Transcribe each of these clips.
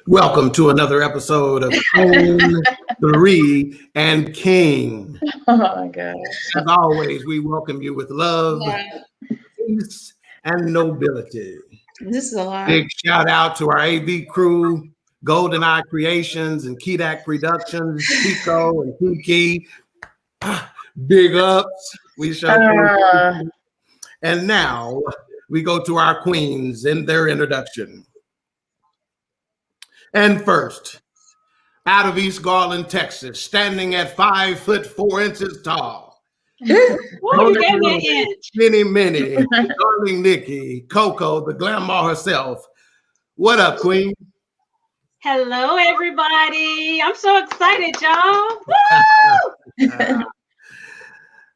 Welcome to another episode of Queen, Three, and King. Oh my God. As always, we welcome you with love, peace, and nobility. This is a lot. Big shout out to our AV crew, Golden Eye Creations and Kedak Productions, Chico and Kiki. Big ups. We show. And now we go to our queens and their introduction. And first, out of East Garland, Texas, standing at 5'4" tall. Mini, darling Nikki, Coco, the grandma herself. What up, Queen? Hello, everybody. I'm so excited, y'all. Woo!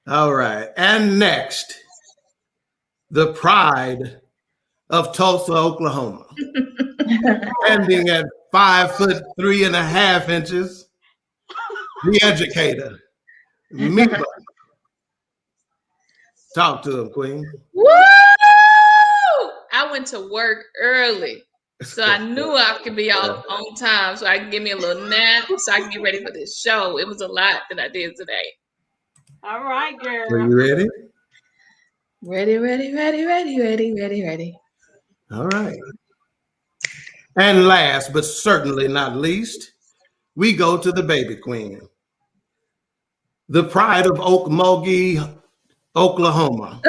All right. And next, the pride of Tulsa, Oklahoma. Standing at 5'3.5" the educator, Mika. Talk to him, Queen. Woo! I went to work early, so I knew I could be off on time, so I can give me a little nap, so I can get ready for this show. It was a lot that I did today. All right, girl. Are you ready? Ready. All right. And last, but certainly not least, we go to the baby queen, the pride of Okmulgee, Oklahoma,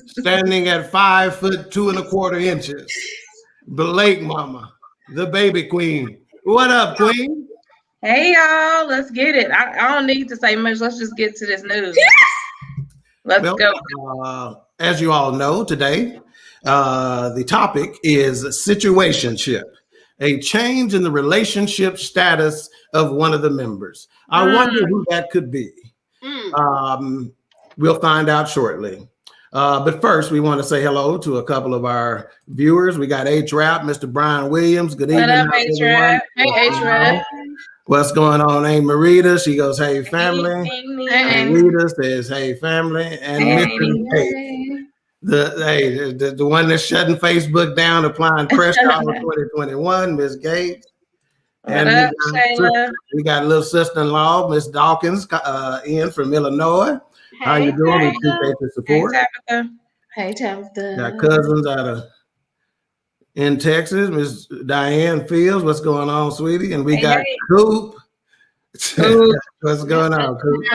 standing at 5'2.25", Blake Mama, the baby queen. What up, Queen? Hey, y'all. Let's get it. I don't need to say much. Let's just get to this news. Let's go. As you all know, today, the topic is situationship, a change in the relationship status of one of the members. I wonder who that could be. We'll find out shortly. But first, we want to say hello to a couple of our viewers. We got H-Rap, Mr. Brian Williams. Good evening. What up, H-Rap? Hey, H-Rap. What's going on, Aunt Marita? She goes, hey, family. And Rita says, hey, family. And the one that's shutting Facebook down, applying pressure on 2021, Miss Gates. And we got a little sister-in-law, Miss Dawkins, in from Illinois. Hey, how you doing? We appreciate the support. Hey, Tabitha. Got cousins in Texas, Miss Diane Fields. What's going on, sweetie? And we got Coop. What's going on, Coop?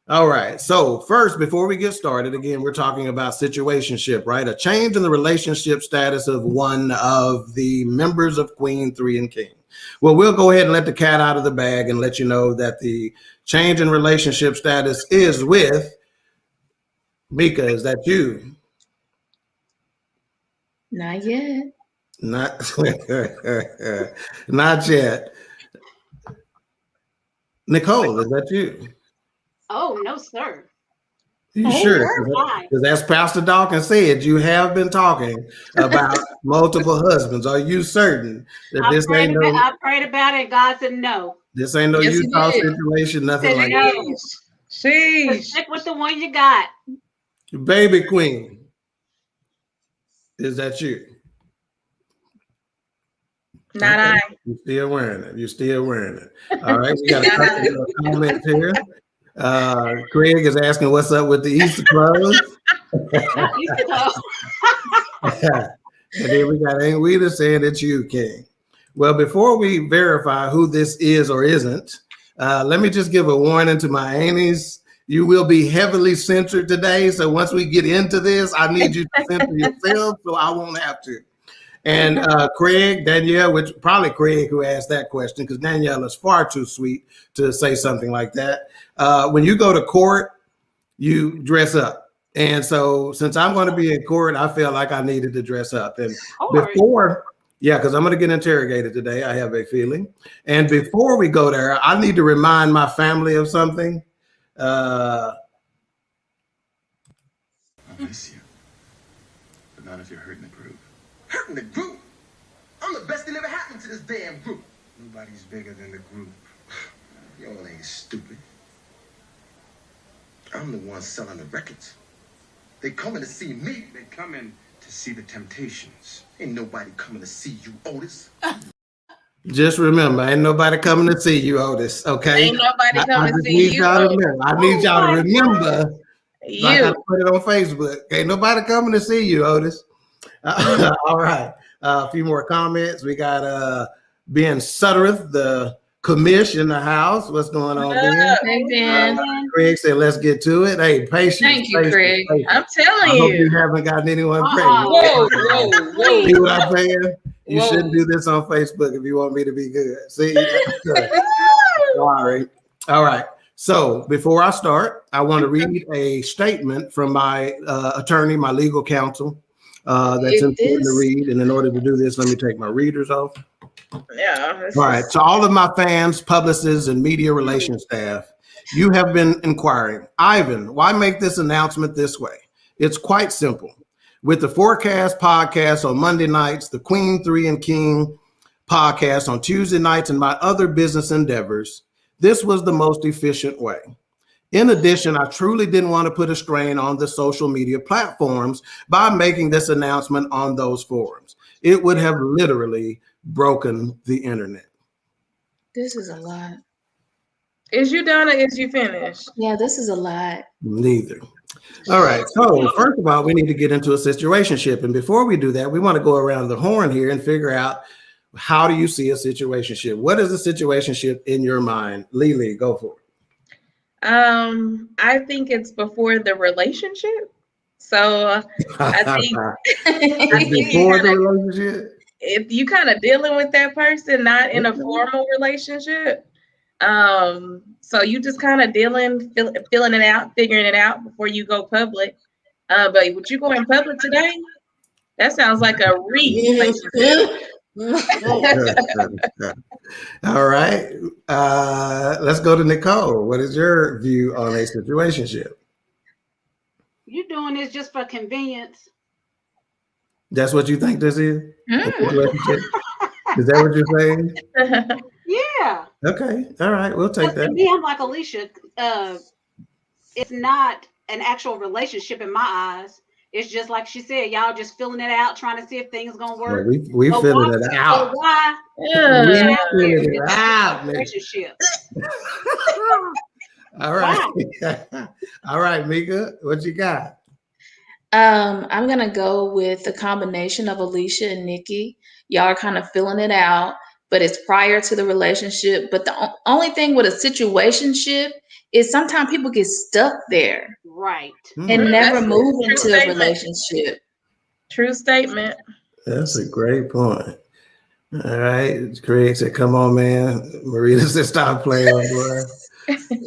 All right. So first, before we get started, again, we're talking about situationship, right? A change in the relationship status of one of the members of Queen, Three, and King. Well, we'll go ahead and let the cat out of the bag and let you know that the change in relationship status is with Mika. Is that you? Not yet. Not yet. Nicole, is that you? Oh, no, sir. You sure? Because as Pastor Dawkins said, you have been talking about multiple husbands. Are you certain that I prayed about it. God said no. This ain't no Utah situation, nothing like that. Stick with the one you got. Baby Queen, is that you? Not I. You're still wearing it. You're still wearing it. All right, we got a couple of comments here. Craig is asking what's up with the Easter clothes. And then we got Aunt Rita saying it's you, King. Well, before we verify who this is or isn't, let me just give a warning to my aunties. You will be heavily censored today. So once we get into this, I need you to censor yourself so I won't have to. And Craig, Danielle, which probably Craig who asked that question, because Danielle is far too sweet to say something like that. When you go to court, you dress up. And so since I'm going to be in court, I felt like I needed to dress up. And before, because I'm going to get interrogated today, I have a feeling. And before we go there, I need to remind my family of something. I miss you, but not if you're hurting the group. Hurting the group? I'm the best thing ever happened to this damn group. Nobody's bigger than the group. Y'all ain't stupid. I'm the one selling the records. They coming to see me. They come in to see the Temptations. Ain't nobody coming to see you, Otis. Just remember, ain't nobody coming to see you, Otis. Okay. Ain't nobody I coming to just see need you. y'all to remember. I need y'all to remember. Like I You. put it on Facebook. Ain't nobody coming to see you, Otis. All right. A few more comments. We got Ben Suttereth, the commish in the house. What's going on, Ben? Hey, Ben. Craig said, let's get to it. Hey, patience. Thank you, patience, Craig. patience. I'm I telling hope you you. haven't gotten anyone Uh-uh. pregnant. Whoa, whoa, whoa. See what I'm saying? You Whoa. shouldn't do this on Facebook if you want me to be good. See? Sorry. All right. So before I start, I want to read a statement from my attorney, my legal counsel. That's important to read. And in order to do this, let me take my readers off. Yeah. All right. To all of my fans, publicists, and media relations staff, you have been inquiring, Ivan, why make this announcement this way? It's quite simple. With the Forecast podcast on Monday nights, the Queen 3 and King podcast on Tuesday nights, and my other business endeavors, this was the most efficient way. In addition, I truly didn't want to put a strain on the social media platforms by making this announcement on those forums. It would have literally broken the internet. This is a lot. Is you done or is you finished? Yeah, this is a lot. Neither. All right. So first of all, we need to get into a situationship. And before we do that, we want to go around the horn here and figure out, how do you see a situationship? What is a situationship in your mind? Lily, go for it. I think it's before the relationship. So I think Before the relationship. if you kind of dealing with that person, not in a formal relationship, so you just kind of feeling it out, figuring it out before you go public. But would you go in public today? That sounds like a relationship. All right. Let's go to Nicole. What is your view on a situationship? You doing this just for convenience? That's what you think this is? A situationship? Is that what you're saying? Yeah. Okay. All right. We'll take To that. me, I'm like Alicia. It's not an actual relationship in my eyes. It's just like she said, y'all just filling it out, trying to see if things gonna work. We filling it out. Why? We filling it out. Relationship. All right. All right, Mika, what you got? I'm gonna go with a combination of Alicia and Nikki. Y'all are kind of filling it out, but it's prior to the relationship. But the only thing with a situationship is sometimes people get stuck there, right, and never move into statement. a relationship. True statement. That's a great point. All right, Craig said, "Come on, man." Marita said, "Stop playing, boy."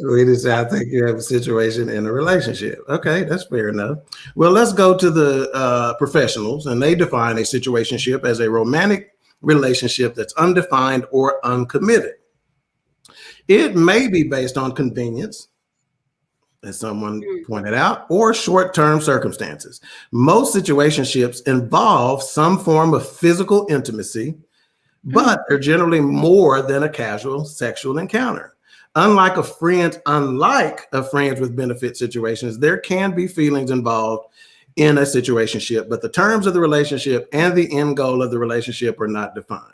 Marita said, "I think you have a situation in a relationship." Okay, that's fair enough. Well, let's go to the professionals, and they define a situationship as a romantic relationship that's undefined or uncommitted. It may be based on convenience, as someone pointed out, or short-term circumstances. Most situationships involve some form of physical intimacy, but they're generally more than a casual sexual encounter. Unlike a friends with benefit situations, there can be feelings involved in a situationship, but the terms of the relationship and the end goal of the relationship are not defined.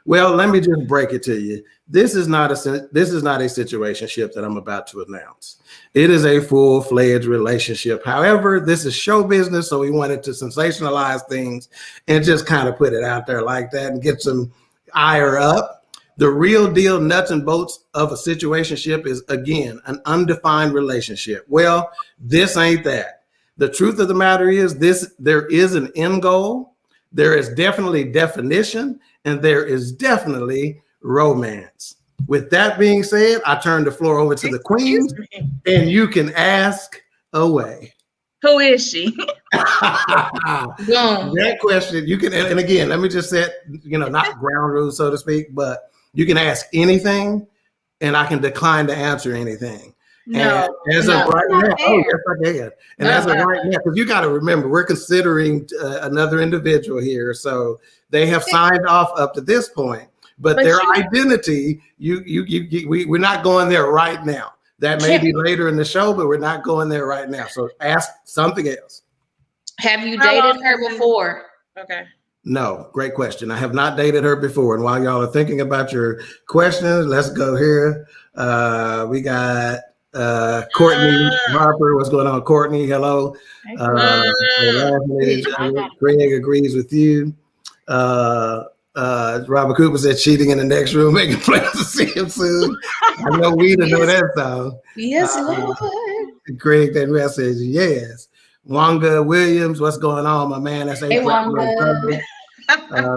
Well, let me just break it to you. This is not a situationship that I'm about to announce. It is a full-fledged relationship. However, this is show business, so we wanted to sensationalize things and just kind of put it out there like that and get some ire up. The real deal nuts and bolts of a situationship is, again, an undefined relationship. Well, this ain't that. The truth of the matter is there is an end goal. There is definitely definition, and there is definitely romance. With that being said, I turn the floor over to the queen, and you can ask away. Who is she? That question, you can, and again, let me just set, not ground rules, so to speak, but you can ask anything, and I can decline to answer anything. No, and as of right now, oh yes, I can. And as of right now, because you got to remember, we're considering another individual here, so they have signed off up to this point, but their identity, we're not going there right now. That may be later in the show, but we're not going there right now. So ask something else. Have you dated her before? Okay. No, great question. I have not dated her before. And while y'all are thinking about your questions, let's go here. We got Courtney Harper. What's going on, Courtney? Hello. Greg agrees with you. Robert Cooper said cheating in the next room, making plans to see him soon. I know we didn't know that song. Yes, Lord. Greg that West says yes. Wanga Williams, what's going on, my man? That's Hey, Wanga.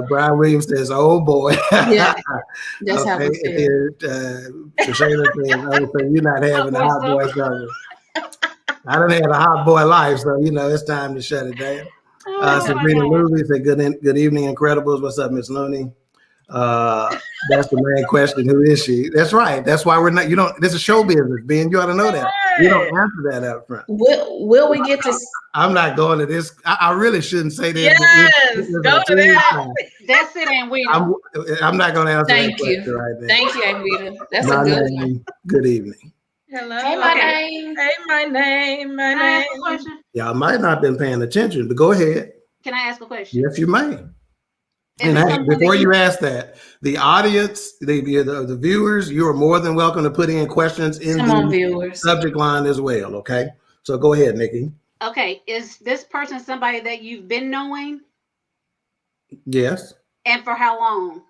Brian Williams says, "Oh boy." Yeah, that's how we feel. Shayla says, "Oh, so you're not having a hot boy summer." I done had a hot boy life, so it's time to shut it down. Sabrina Louie said, "Good evening, Incredibles." What's up, Miss Looney? That's the main question. Who is she? That's right. That's why we're not. You don't. This is show business, Ben. You ought to know that. You don't answer that up front. Will we get to? I'm not going to this. I really shouldn't say this. Yes, go to that. That's it, Aunt Wita. I'm not going to answer Thank that you. question right there. Thank you, Aunt Wita. That's a good one. Good evening. Hello. Hey, my name. Hey, my name. My Can I ask a name. question? Y'all might not have been paying attention, but go ahead. Can I ask a question? Yes, you may. Is And it hey, someone before that you ask that, the audience, the viewers, you are more than welcome to put in questions in Come on, the viewers. subject line as well. Okay, so go ahead, Nikki. Okay, is this person somebody that you've been knowing, Yes. and for how long?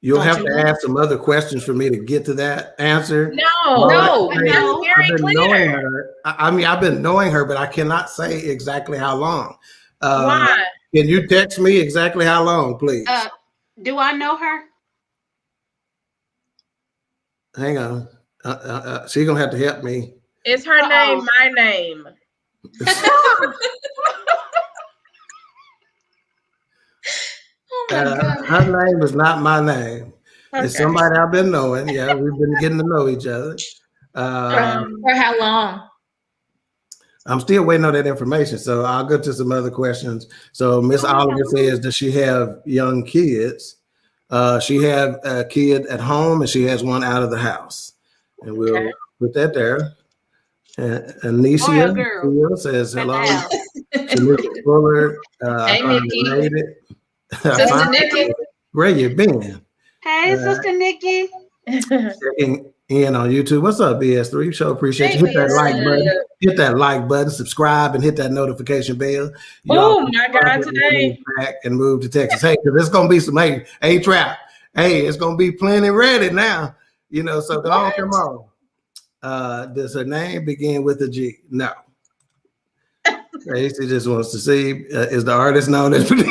You'll Don't have you to know? ask some other questions for me to get to that answer. No. That's very I've been knowing clear. her. I mean, I've been knowing her, but I cannot say exactly how long. Why? Can you text me exactly how long, please? Do I know her? Hang on. She's gonna have to help me. Is her name my name? Oh my God. Her name is not my name. Okay. It's somebody I've been knowing. Yeah, we've been getting to know each other. For how long? I'm still waiting on that information, so I'll go to some other questions. So Miss Oliver says, does she have young kids? She have a kid at home, and she has one out of the house. And we'll put that there. Anicia says, hello. Tanika Fuller. Hey, Nikki. Sister Nikki. Where you been? Hey, Sister Nikki. Checking in on YouTube. What's up, BS3? Sure appreciate you. Hit that like button. Hit that like button, subscribe, and hit that notification bell. Oh my God, today. Back and move to Texas. Hey, because it's gonna be some trap. Hey, it's gonna be plenty ready now. So don't come on. Does her name begin with a G? No. Casey just wants to see, is the artist known as Benita?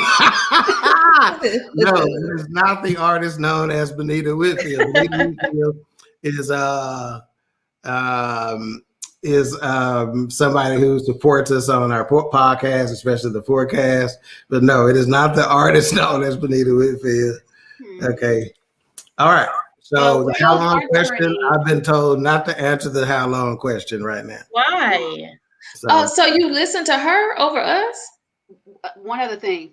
No, it is not the artist known as Benita Whitfield. Benita Whitfield is somebody who supports us on our podcast, especially the forecast. But no, it is not the artist known as Benita Whitfield. Okay. All right. So the how long question, I've been told not to answer the how long question right now. Why? So you listen to her over us? One other thing.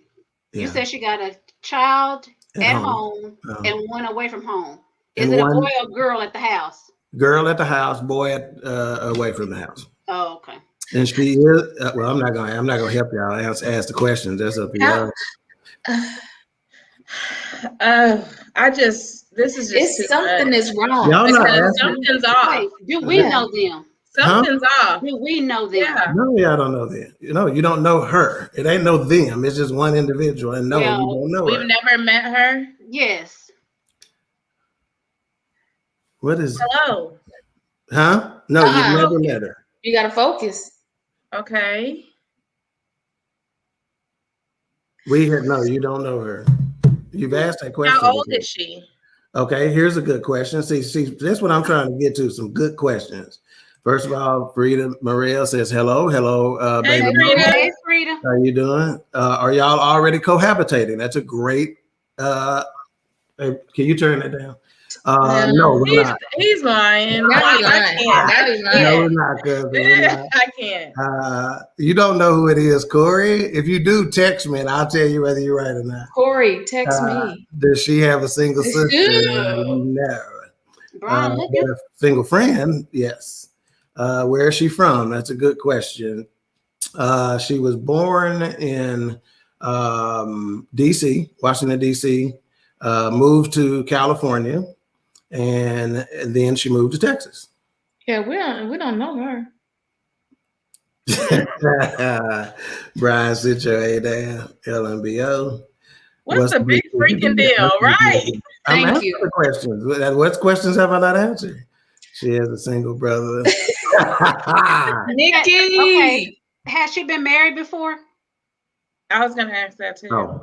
You said she got a child at home and one away from home. Is it a boy or girl at the house? Girl at the house, boy away from the house. Oh, okay. And she is. Well, I'm not gonna help y'all ask the questions. That's up to y'all. This is just something is wrong. Y'all not something's off. Wait, do we know them? Something's off. Do we know them? Yeah. No, y'all don't know them. You don't know her. It ain't no them. It's just one individual. And no, you don't know her. We've never met her. Yes. What is? Hello. Huh? No, you've never met her. You gotta focus. Okay. No, you don't know her. You've asked that question. How old is she? Okay, here's a good question. See, that's what I'm trying to get to. Some good questions. First of all, Frida Morel says hello, Hey, baby. Frida. Hey, Frida. How you doing? Are y'all already cohabitating? That's a great. Can you turn that down? No, we're not. He's lying. Now I he's lying. No, we're not, cousin. We're not. I can't. You don't know who it is, Corey. If you do, text me and I'll tell you whether you're right or not. Corey, text me. Does she have a single sister? No. Brian, But a single friend, yes. Where is she from? That's a good question. She was born in DC, Washington, DC, moved to California, and then she moved to Texas. Yeah, we don't know her. Brian, sit your A down, LMBO. What's the big freaking deal, right? I'm Thank answering you. the questions. What questions have I not answered? She has a single brother. Nikki. Okay. Has she been married before? I was gonna ask that too.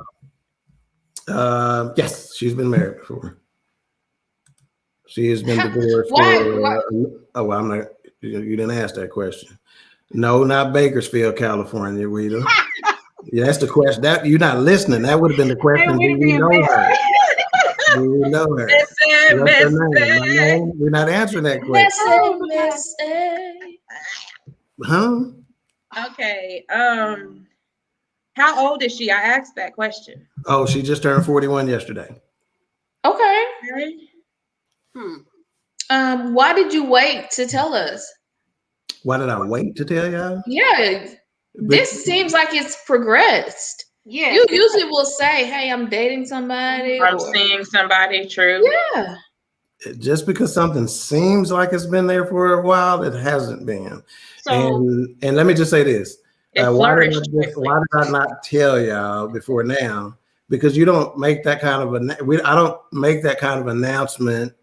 Yes, she's been married before. She has been divorced Why? oh, well, I'm not. You didn't ask that question. No, not Bakersfield, California, Rita. Yeah, that's the question. That you're not listening. That would have been the question. Do you know her? Do you know her? What's her name? My name? We're not answering that question. Huh? Okay. How old is she? I asked that question. Oh, she just turned 41 yesterday. Okay. Hmm. Why did you wait to tell us? Why did I wait to tell y'all? Yeah, this seems like it's progressed. Yeah. You usually will say, "Hey, I'm dating somebody." I'm or- seeing somebody. True. Yeah. Just because something seems like it's been there for a while, it hasn't been. So And let me just say this. It Why did flourished. why did I not tell y'all before now? Because you don't make that kind of I don't make that kind of announcement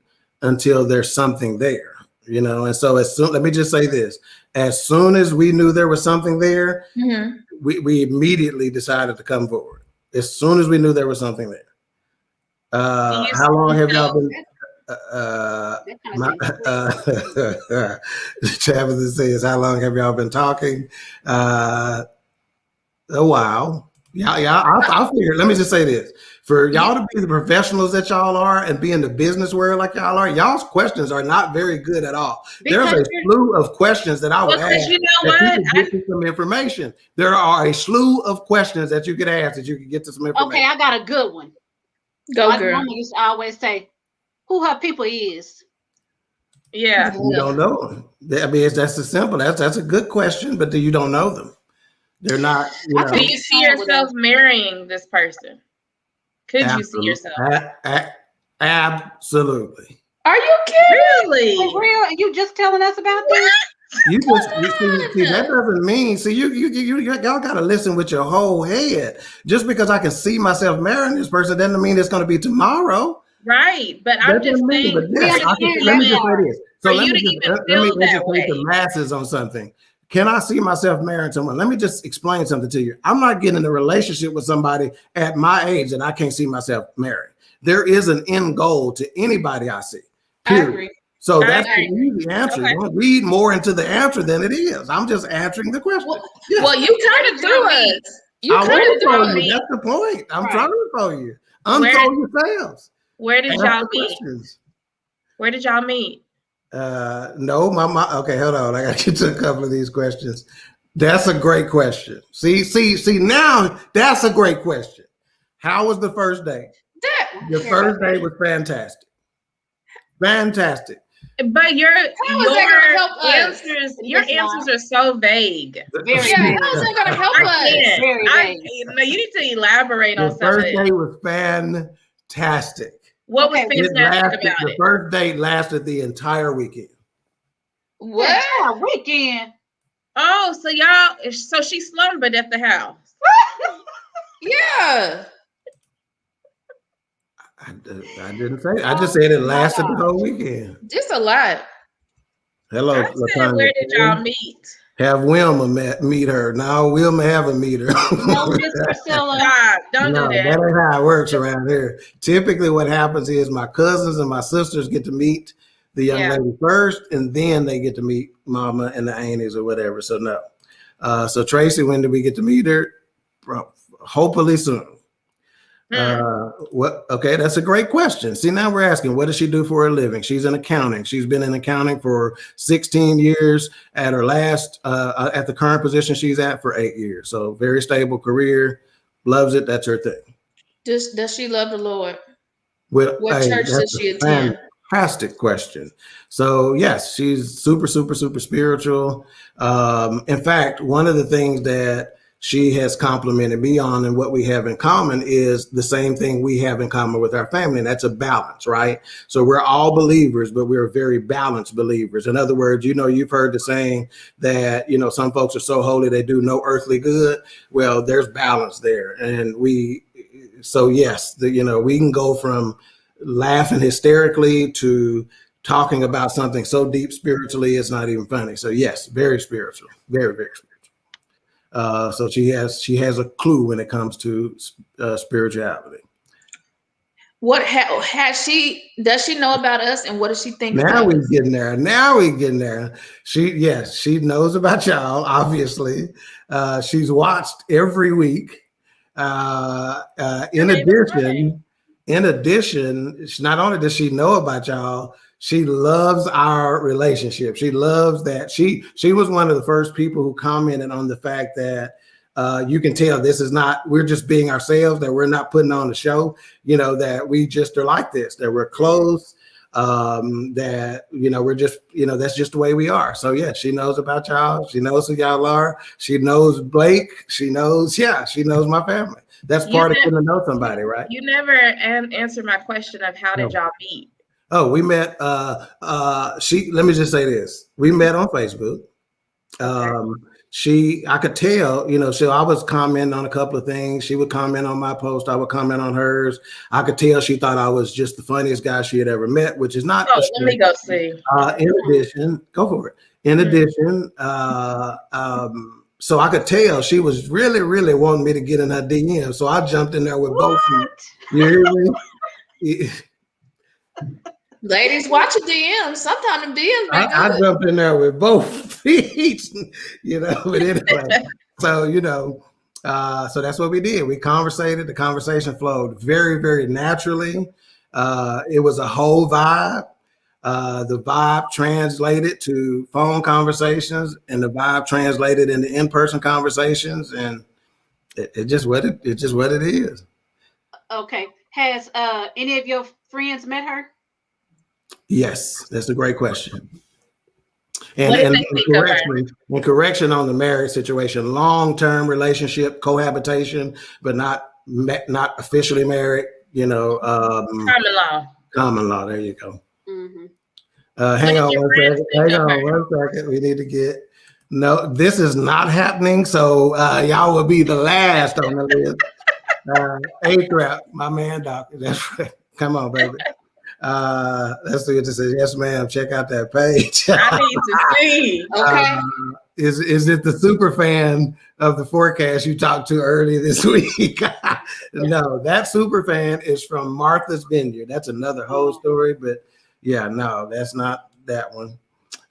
until there's something there, you know. And so let me just say this: as soon as we knew there was something there, Mhm. we immediately decided to come forward. As soon as we knew there was something there. How long have y'all been? Travis says, "How long have y'all been talking?" A while. Yeah. I'll figure. Let me just say this: for y'all to be the professionals that y'all are and be in the business world like y'all are, y'all's questions are not very good at all. There's a slew of questions that I would ask. You know what? You get to some information. There are a slew of questions that you could ask that you could get to some information. okay, I got a good one. Go, My girl. mama used to always say, "Who her people is." Yeah. You don't know them. I mean, that's as simple. That's a good question, but you don't know them. They're not. You know, Do you see yourself marrying this person? Could you see yourself? Absolutely. Are you kidding? Really? For real? And you just telling us about this? You see that doesn't mean y'all got to listen with your whole head. Just because I can see myself marrying this person doesn't mean it's going to be tomorrow. Right, but I'm just saying. Let me just say this. So let me educate the masses on something. Can I see myself marrying someone? Let me just explain something to you. I'm not getting in a relationship with somebody at my age that I can't see myself marrying. There is an end goal to anybody I see. Period. I agree. So that's the easy answer. Okay. Don't read more into the answer than it is. I'm just answering the question. Well, you kind of threw us. You I kind will of throw threw you. us. That's the point. I'm Right. trying to throw you. Unthrow yourselves. Where did Ask y'all the meet? questions. Where did y'all meet? No, my okay, hold on. I got to get to a couple of these questions. That's a great question. See, now that's a great question. How was the first day? Your first day was fantastic. Fantastic. But your gonna help us? answers are so vague. Very Yeah, vague. how is that gonna help us? Very vague. No, you need to elaborate on The some of first it. day was fantastic. What was Okay, fantastic about The it? first date lasted the entire weekend. What? Yeah, weekend. Oh, so she slumbered at the house. Yeah. I didn't say. I just said it lasted the whole weekend. Just a lot. Hello, I said, Latanya. where did y'all meet? Have Wilma meet her. No, Wilma haven't meet her. No, Miss Priscilla. God, don't No, do that that. ain't how it works around here. Typically, what happens is my cousins and my sisters get to meet the young lady first, and then they get to meet Mama and the aunties or whatever. So no. So Tracy, when do we get to meet her? Hopefully soon. What? Okay, that's a great question. See, now we're asking, what does she do for a living? She's in accounting. She's been in accounting for 16 years. At her last, at the current position she's at for 8 years. So very stable career. Loves it. That's her thing. Does she love the Lord? Well, What church does she attend? fantastic question. So yes, she's super, super, super spiritual. In fact, one of the things that she has complimented me on and what we have in common is the same thing we have in common with our family, and that's a balance, right? So we're all believers, but we're very balanced believers. In other words, you've heard the saying that, some folks are so holy they do no earthly good. Well, there's balance there. And so yes, we can go from laughing hysterically to talking about something so deep spiritually it's not even funny. So yes, very spiritual, very, very spiritual. So she has a clue when it comes to spirituality. What has she? Does she know about us, and what does she think Now about we're us? getting there. Now we're getting there. She knows about y'all. Obviously, she's watched every week. In addition, not only does she know about y'all, she loves our relationship. She loves that. She was one of the first people who commented on the fact that you can tell this is not, we're just being ourselves, that we're not putting on the show, that we just are like this, that we're close, that, we're just, that's just the way we are. So yeah, she knows about y'all. She knows who y'all are. She knows Blake. She knows my family. That's part of getting to know somebody, right? You never answered my question of how did y'all meet? Oh, we met. Let me just say this: we met on Facebook. I could tell, I was commenting on a couple of things. She would comment on my post. I would comment on hers. I could tell she thought I was just the funniest guy she had ever met, which is not. Oh, let me go see. In addition, go for it. In addition, so I could tell she was really, really wanting me to get in her DM. So I jumped in there with both feet. You hear me? Ladies, watch your DMs. Sometimes the DMs be good. I jumped in there with both feet, but anyway. So, so that's what we did. We conversated. The conversation flowed very, very naturally. It was a whole vibe. The vibe translated to phone conversations, and the vibe translated into in-person conversations, and it just what it is. Okay. Has any of your friends met her? Yes, that's a great question. And correction on the marriage situation, long-term relationship, cohabitation, but not officially married. Common law. There you go. Mm-hmm. Hang on one second. We need to get. No, this is not happening. So y'all will be the last on the list. A-Crap, my man, doctor. That's right. Come on, baby. Let's see what it says. Yes, ma'am. Check out that page. I need to see. Okay. Is it the super fan of the forecast you talked to earlier this week? No, that super fan is from Martha's Vineyard. That's another whole story, but yeah, no, that's not that one.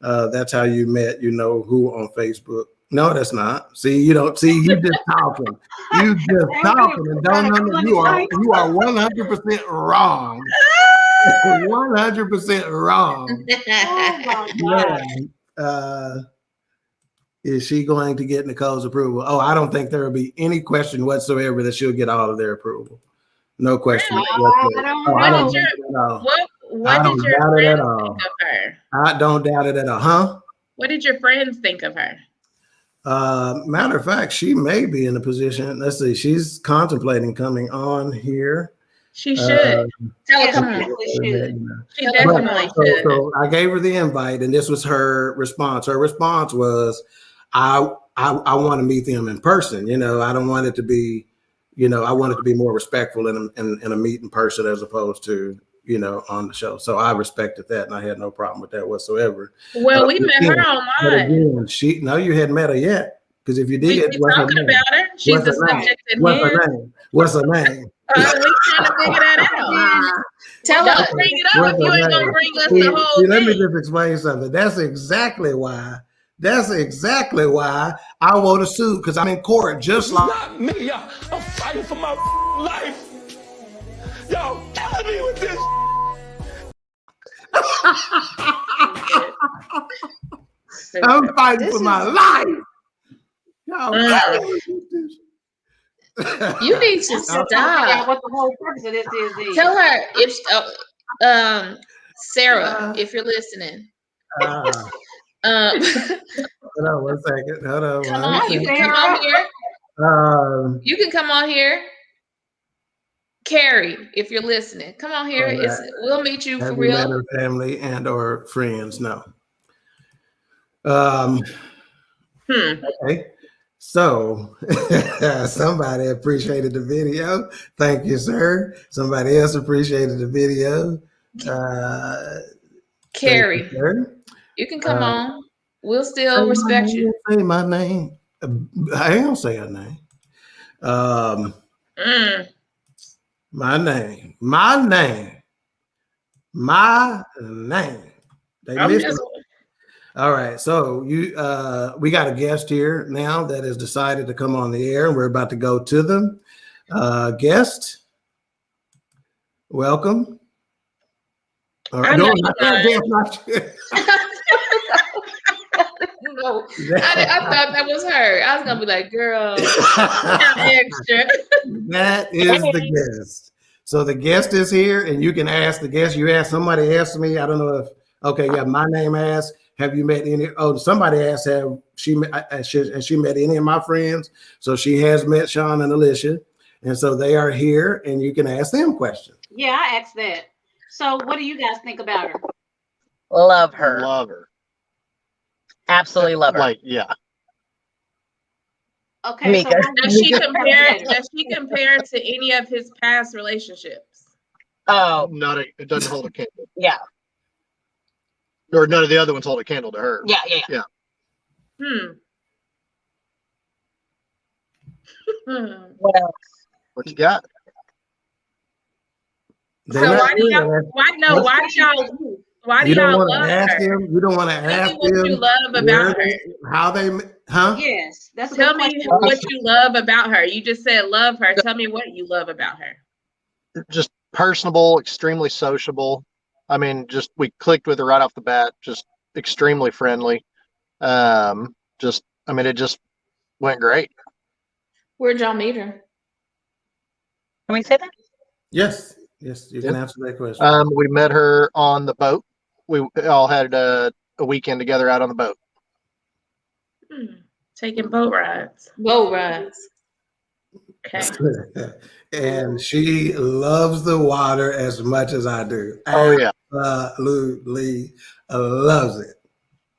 That's how you met, who on Facebook. No, that's not. See, you don't see, you just talking. You just talking and don't know that you are 100% wrong. 100% wrong. Oh my God. Is she going to get Nicole's approval? Oh, I don't think there will be any question whatsoever that she'll get all of their approval. No question. I don't know. What did your friends think of her? I don't doubt it at all. Huh? What did your friends think of her? Matter of fact, she may be in a position. Let's see. She's contemplating coming on here. She should. Tell her, come on. She definitely should. So I gave her the invite, and this was her response. Her response was, I want to meet them in person. I don't want it to be, I want it to be more respectful in a meet in person as opposed to, on the show. So I respected that, and I had no problem with that whatsoever. Well, we met her online. Again, you hadn't met her yet, because if you did, we talking about her. She's the subject at hand. What's her name? We trying to figure that out. Tell her to bring it up. You ain't gonna bring us the whole thing. Let me just explain something. That's exactly why I want to sue, because I'm in court just like. Not me, y'all. I'm fighting for my life. Y'all killing me with this. I'm fighting for my life. Y'all killing me with this. You need to stop. What the whole purpose of this is. Tell her if Sarah, if you're listening. hold on 1 second. Hold on. Come on, you can come on here. You can come on here. Carrie, if you're listening, come on here. Right. We'll meet you Have for you real. met her family and or friends? No. Okay. So somebody appreciated the video. Thank you, sir. Somebody else appreciated the video. Carrie, you, you can come on. We'll still respect you. Say my name. I ain't gonna say her name. My name. They missed it. All right, so we got a guest here now that has decided to come on the air, and we're about to go to them. Guest, welcome. All right, No, I thought that was her. I was gonna be like, girl, extra. That is the guest. So the guest is here, and you can ask the guest. You asked, somebody asked me, I don't know if, okay, yeah, my name asked, have you met any, somebody asked, have she met any of my friends? So she has met Sean and Alicia, and so they are here, and you can ask them questions. Yeah, I asked that. So what do you guys think about her? Love her. Love her. Absolutely love her. Like, yeah. Okay, Mika. so Does she compare to any of his past relationships? Oh, It doesn't hold a candle. yeah. Or none of the other ones hold a candle to her. Yeah. What else? What you got? They're So not why do here. y'all love ask her? them. You don't want to Tell ask me what them you love about her. how they, huh? yes, that's a Tell good me question. what you love about her. You just said love her. Tell me what you love about her. Just personable, extremely sociable. I mean, just we clicked with her right off the bat. Just extremely friendly. It just went great. Where'd y'all meet her? Can we say that? Yes, you can answer that question. We met her on the boat. We all had a weekend together out on the boat. Taking boat rides. Boat rides. Okay. And she loves the water as much as I do. Oh yeah, Absolutely loves it.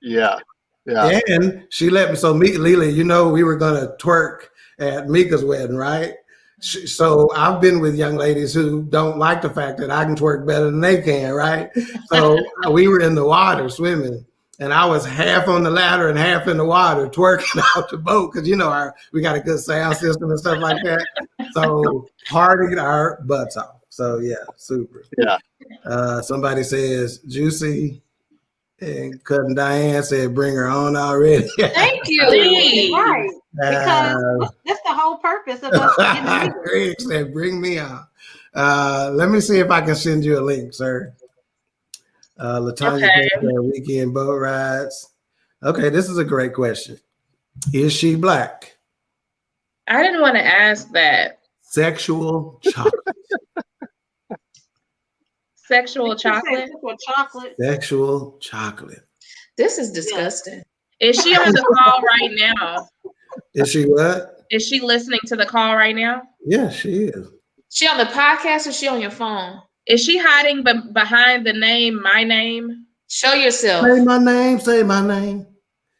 yeah. And she let me. So Lily, we were gonna twerk at Mika's wedding, right? So I've been with young ladies who don't like the fact that I can twerk better than they can, right? So we were in the water swimming, and I was half on the ladder and half in the water twerking out the boat because we got a good sound system and stuff like that. So partying our butts off. So yeah, super. Yeah. Somebody says Juicy, and Cousin Diane said bring her on already. Thank you. Right. Because that's the whole purpose of us getting together. Greg said, bring me on. Let me see if I can send you a link, sir. Latanya said weekend boat rides. Okay, this is a great question. Is she black? I didn't want to ask that. Sexual chocolate. Sexual chocolate? Sexual chocolate. This is disgusting. Is she on the call right now? Is she what? Is she listening to the call right now? Yeah, she is. She on the podcast or she on your phone? Is she hiding behind the name, my name? Show yourself. Say my name. Say my name.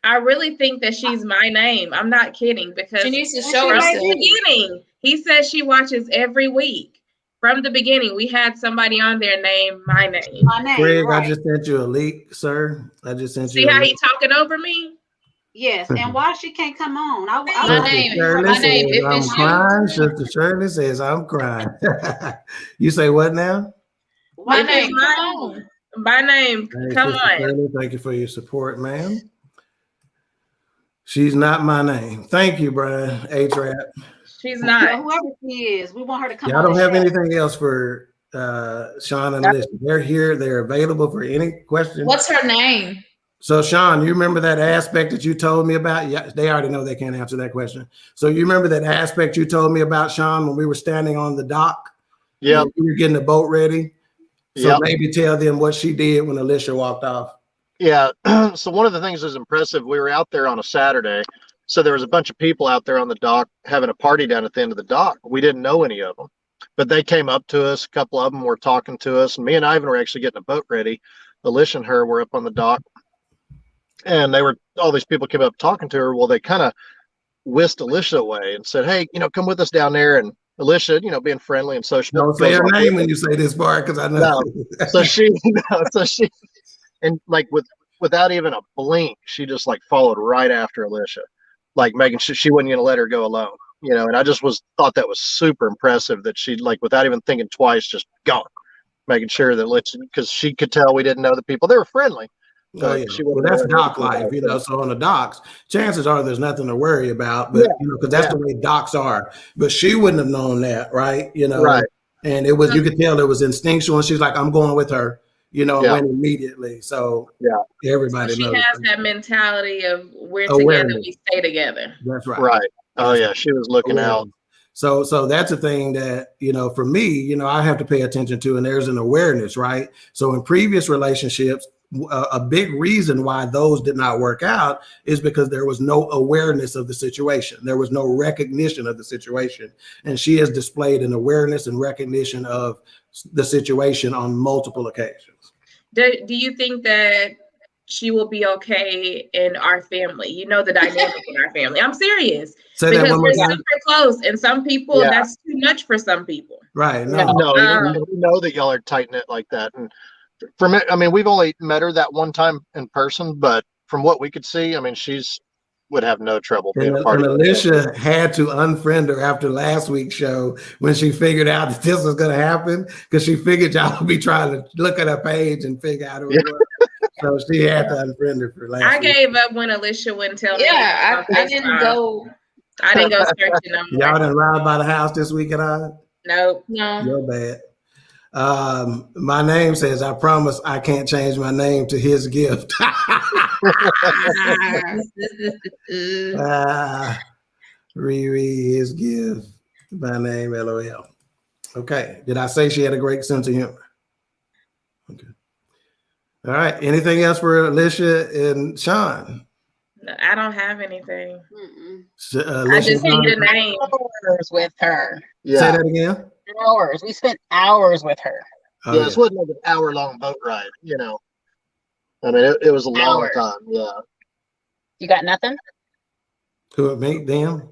I really think that she's my name. I'm not kidding because she needs to show herself. From the beginning, he says she watches every week. From the beginning, we had somebody on there named my name. Greg, right. I just sent you a link, sir. I just sent you. See how he talking over me? Yes, and why she can't come on? My name. If I'm it's crying. Sister Shirley says I'm crying. You say what now? My name. Come on. My name. Come on. Shirley, thank you for your support, ma'am. She's not my name. Thank you, Brian. A-Trap. She's not. Whoever she is, we want her to come. Y'all don't have anything else for Sean and Alicia. They're here. They're available for any questions. What's her name? So, Sean, you remember that aspect that you told me about? Yeah, they already know they can't answer that question. So you remember that aspect you told me about, Sean, when we were standing on the dock? Yeah. We were getting the boat ready. So Yep. maybe tell them what she did when Alicia walked off. Yeah. So one of the things that was impressive, we were out there on a Saturday. So there was a bunch of people out there on the dock having a party down at the end of the dock. We didn't know any of them, but they came up to us. A couple of them were talking to us, and me and Ivan were actually getting a boat ready. Alicia and her were up on the dock, and all these people came up talking to her. Well, they kind of whisked Alicia away and said, "Hey, come with us down there." And Alicia, being friendly and sociable. Don't say goes her on name with when it. you say this part, because I know. No. So she, and like without even a blink, she just like followed right after Alicia, like making sure she wasn't going to let her go alone. And I just thought that was super impressive that she, like, without even thinking twice, just gone, making sure that Alicia, because she could tell we didn't know the people. They were friendly. Oh yeah, She well, wouldn't that's let dock her life, go. So on the docks, chances are there's nothing to worry about, but because that's the way docks are. But she wouldn't have known that, right? Right. And it was, you could tell it was instinctual. And she's like, "I'm going with her," went immediately. So everybody She knows. has that mentality of we're together, Awareness. we stay together. That's right. Right. Oh That's yeah, right. she was looking out. So that's a thing that, for me, I have to pay attention to, and there's an awareness, right? So in previous relationships, a big reason why those did not work out is because there was no awareness of the situation. There was no recognition of the situation. And she has displayed an awareness and recognition of the situation on multiple occasions. Do you think that she will be okay in our family? The dynamic in our family. I'm serious. Say because that one more we're time. super close, and some people that's too much for some people. Right. No, we know that y'all are tight knit like that. And for me, I mean, we've only met her that one time in person, but from what we could see, I mean, would have no trouble being a part and of Alicia had to unfriend her after last week's show when she figured out that this was going to happen, because she figured y'all would be trying to look at her page and figure out who it was. So she had to unfriend her for last week. Gave up when Alicia wouldn't tell me. Yeah, I didn't go. I didn't go searching no more. Y'all didn't ride by the house this weekend, Nope. No. You're bad. My name says, "I promise I can't change my name to his gift." Riri, his gift. My name, LOL. Okay. Did I say she had a great sense of humor? Okay. All right. Anything else for Alicia and Sean? No, I don't have anything. I just need a name. Hours with her. Say that again. Hours. We spent hours with her. Oh, this wasn't like an hour-long boat ride, I mean, it was a long time. Yeah. You got nothing? Who, me? Them?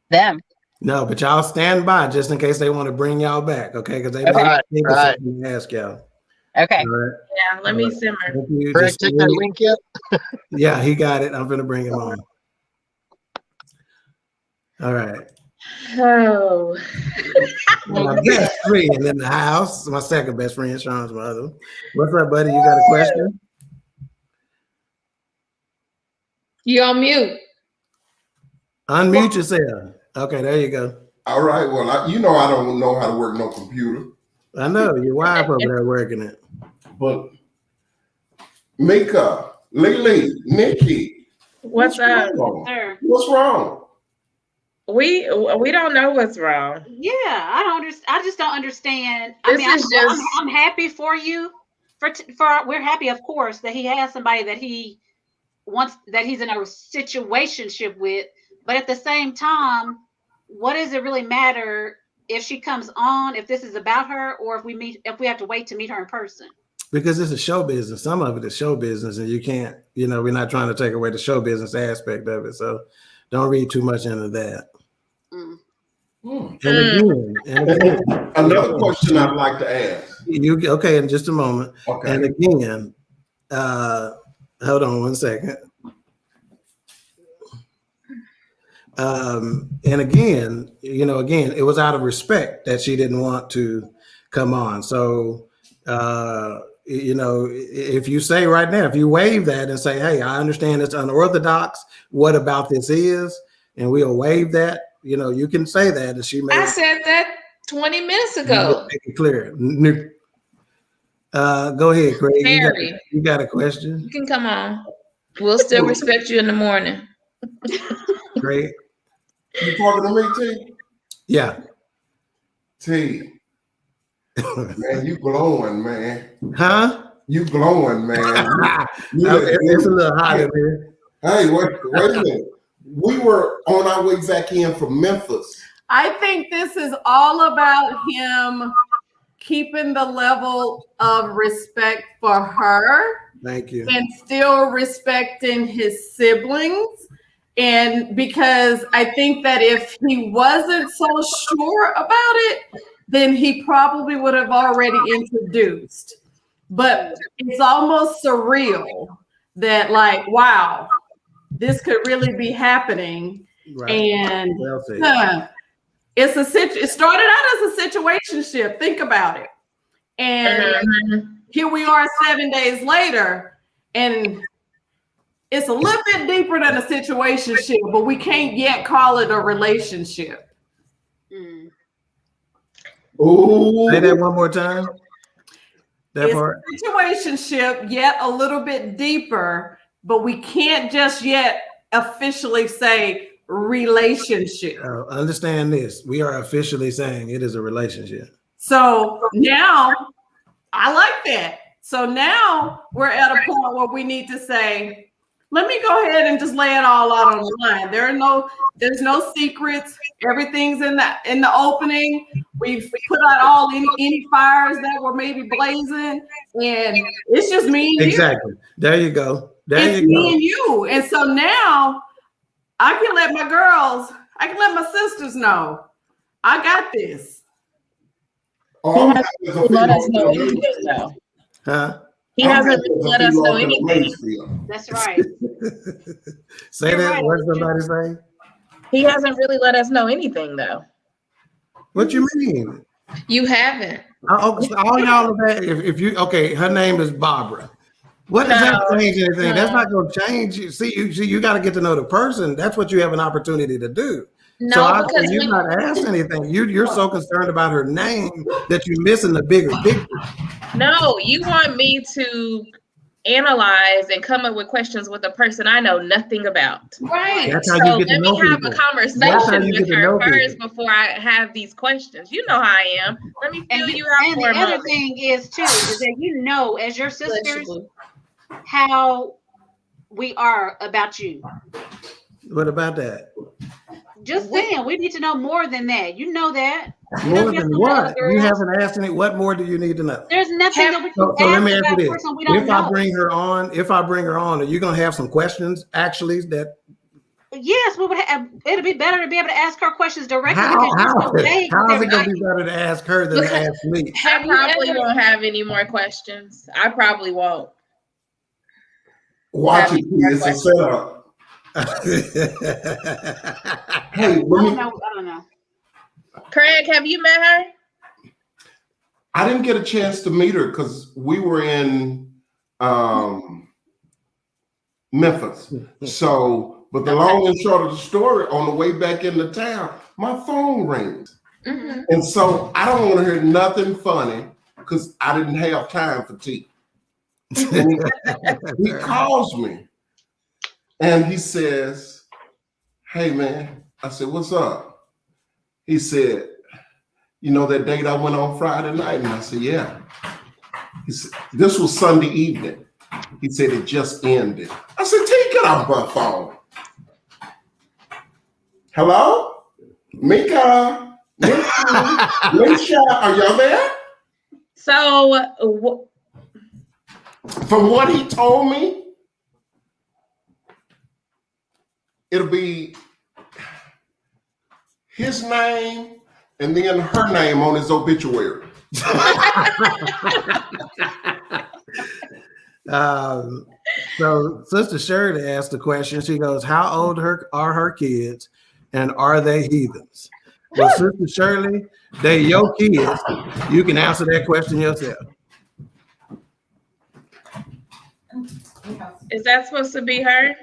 Them. No, but y'all stand by just in case they want to bring y'all back, okay? Because they might think of something to ask y'all. Okay. Right. Yeah, let me simmer. Greg, take that link yet? Yeah, he got it. I'm gonna bring him on. All right. Oh. My best friend in the house. My second best friend, Sean's mother. What's up, buddy? You got a question? You on mute. Unmute yourself. Okay, there you go. All right. Well, I don't know how to work no computer. I know your wife over there working it. But Mika, Lily, Nikki, what's up? What's wrong? We don't know what's wrong. Yeah, I just don't understand. I'm happy for you. We're happy, of course, that he has somebody that he wants, that he's in a situationship with. But at the same time, what does it really matter if she comes on, if this is about her, or if we have to wait to meet her in person? Because it's a show business. Some of it is show business, and you can't, we're not trying to take away the show business aspect of it. So don't read too much into that. And again, another question I'd like to ask. Okay, in just a moment. Okay. And again, hold on one second. And again, it was out of respect that she didn't want to come on. So, if you say right now, if you waive that and say, "Hey, I understand it's unorthodox. What about this is?" and we'll waive that, you can say that. And she may. I said that 20 minutes ago. Make it clear. Go ahead, Craig. Mary, you got a question? You can come on. We'll still respect you in the morning. Great. You talking to me, T? Yeah. T, Man, you glowing, man. Huh? You glowing, man. It's a little hot in here. Hey, wait a minute. We were on our way back in from Memphis. I think this is all about him keeping the level of respect for her. Thank you. And still respecting his siblings. And because I think that if he wasn't so sure about it, then he probably would have already introduced. But it's almost surreal that, like, wow, this could really be happening. Right. And it started out as a situationship. Think about it. And here we are 7 days later, and it's a little bit deeper than a situationship, but we can't yet call it a relationship. Ooh. Say that one more time. It's a situationship, yet a little bit deeper, but we can't just yet officially say relationship. Understand this. We are officially saying it is a relationship. So now, I like that. So now we're at a point where we need to say, let me go ahead and just lay it all out on the line. There's no secrets. Everything's in the opening. We've put out any fires that were maybe blazing, and it's just me and you. Exactly. There you go. It's me and you. And so now I can let my sisters know I got this. He hasn't let us know anything, though. Huh? He hasn't let us know anything. That's right. Say that. What did somebody say? He hasn't really let us know anything, though. What you mean? You haven't. All y'all of that. If you her name is Barbara. What does that change anything? No. That's not going to change. You got to get to know the person. That's what you have an opportunity to do. No, because you're not asked anything. You're so concerned about her name that you're missing the bigger picture. No, you want me to analyze and come up with questions with a person I know nothing about. Right. That's how you get to know people. Let me have a conversation with her first before I have these questions. You know how I am. Let me feel you out for a moment. And the other thing is too, is that you know, as your sisters, how we are about you. What about that? Just saying, we need to know more than that. You know that. More than what? You haven't asked any. What more do you need to know? There's nothing that we can so let me ask you this. If I bring her on, are you going to have some questions actually that? Yes, we would have. It'd be better to be able to ask her questions directly. How is it going to be better to ask her than to ask me? I probably won't have any more questions. I probably won't. Watch it, it's a setup. Hey, I don't know. Craig, have you met her? I didn't get a chance to meet her because we were in Memphis. So, but the long and short of the story, on the way back into town, my phone rings. Mm-hmm. And so I don't want to hear nothing funny because I didn't have time for tea. And he calls me and he says, "Hey man." I said, "What's up?" He said, "You know that date I went on Friday night?" And I said, "Yeah." He said, "This was Sunday evening." He said, "It just ended." I said, "Take it off my phone." Hello? Mika? Misha, are y'all there? So, from what he told me, it'll be his name and then her name on his obituary. So Sister Shirley asked the question. She goes, "How old are her kids, and are they heathens?" Well, Sister Shirley, they're your kids. You can answer that question yourself. Is that supposed to be her?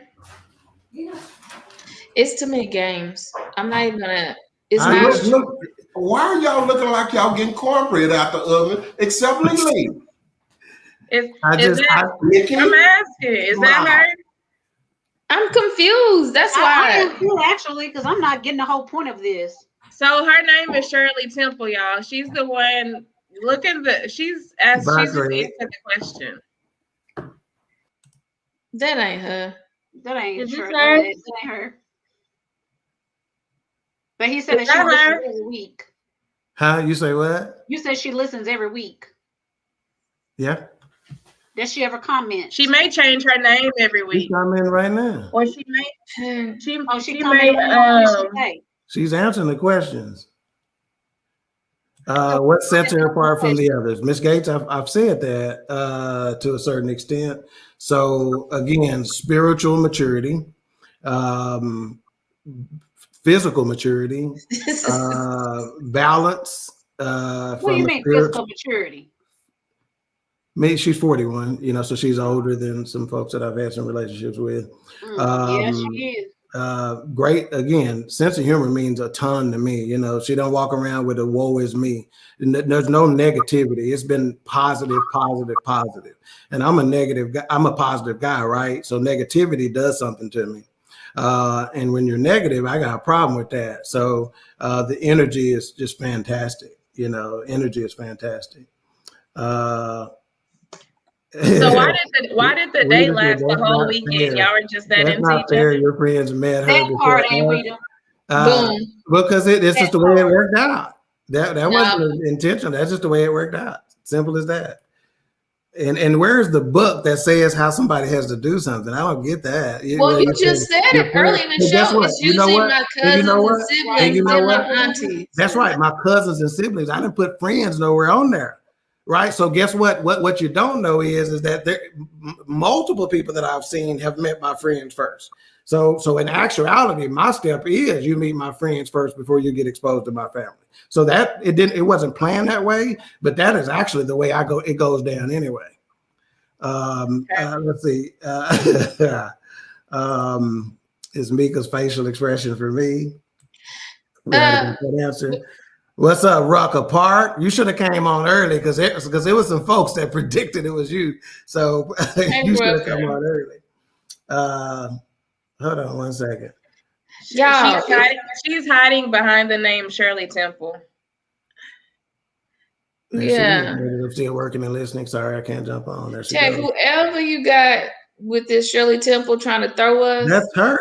It's too many games. I'm not even gonna. Look, why are y'all looking like y'all getting cornbread out the oven? Except Lee. I'm asking. Is that her? I'm confused. That's why. I am too, actually, because I'm not getting the whole point of this. So her name is Shirley Temple, y'all. She's the one Look at the. She's asked. Bye, She's just Craig. answered the question. That ain't her. That ain't Is this true. her? That ain't her. But he said Is that she that listens her? every week. How you say what? You said she listens every week. Yeah. Does she ever comment? She may change her name every She's week, coming right now. or she may. She She may. commented. She's answering the questions. What sets her apart from the others? Miss Gates, I've said that to a certain extent. So again, spiritual maturity, physical maturity, balance. What do you mean physical maturity? Me, she's 41, you know, so she's older than some folks that I've had some relationships with. Yeah, she is. Great, again, sense of humor means a ton to me. You know, she don't walk around with a woe is me. There's no negativity. It's been positive, positive, positive. And I'm a negative guy. I'm a positive guy, right? So negativity does something to me. And when you're negative, I got a problem with that. So the energy is just fantastic. You know, energy is fantastic. So why did the date last the whole weekend? Y'all were just that into each other. Your friends met her. That part ain't Rita. Boom. Because it's just the way it worked out. That wasn't intentional. That's just the way it worked out. Simple as that. And where's the book that says how somebody has to do something? I don't get that. Well, you just said it early in the show. It's usually my cousins and siblings and my aunties. That's right. My cousins and siblings. I didn't put friends nowhere on there. Right. So guess what? What you don't know is that there multiple people that I've seen have met my friends first. So in actuality, my step is you meet my friends first before you get exposed to my family. So that it wasn't planned that way, but that is actually the way it goes down anyway. Let's see. Is Mika's facial expression for me? We had a good answer. What's up, Rock Apart? You should have came on early because there was some folks that predicted it was you. So you should have come on early. Hold on one second. Yeah, she's hiding behind the name Shirley Temple. Yeah. I'm still working and listening. Sorry, I can't jump on there. Check whoever you got with this Shirley Temple trying to throw us. That's her.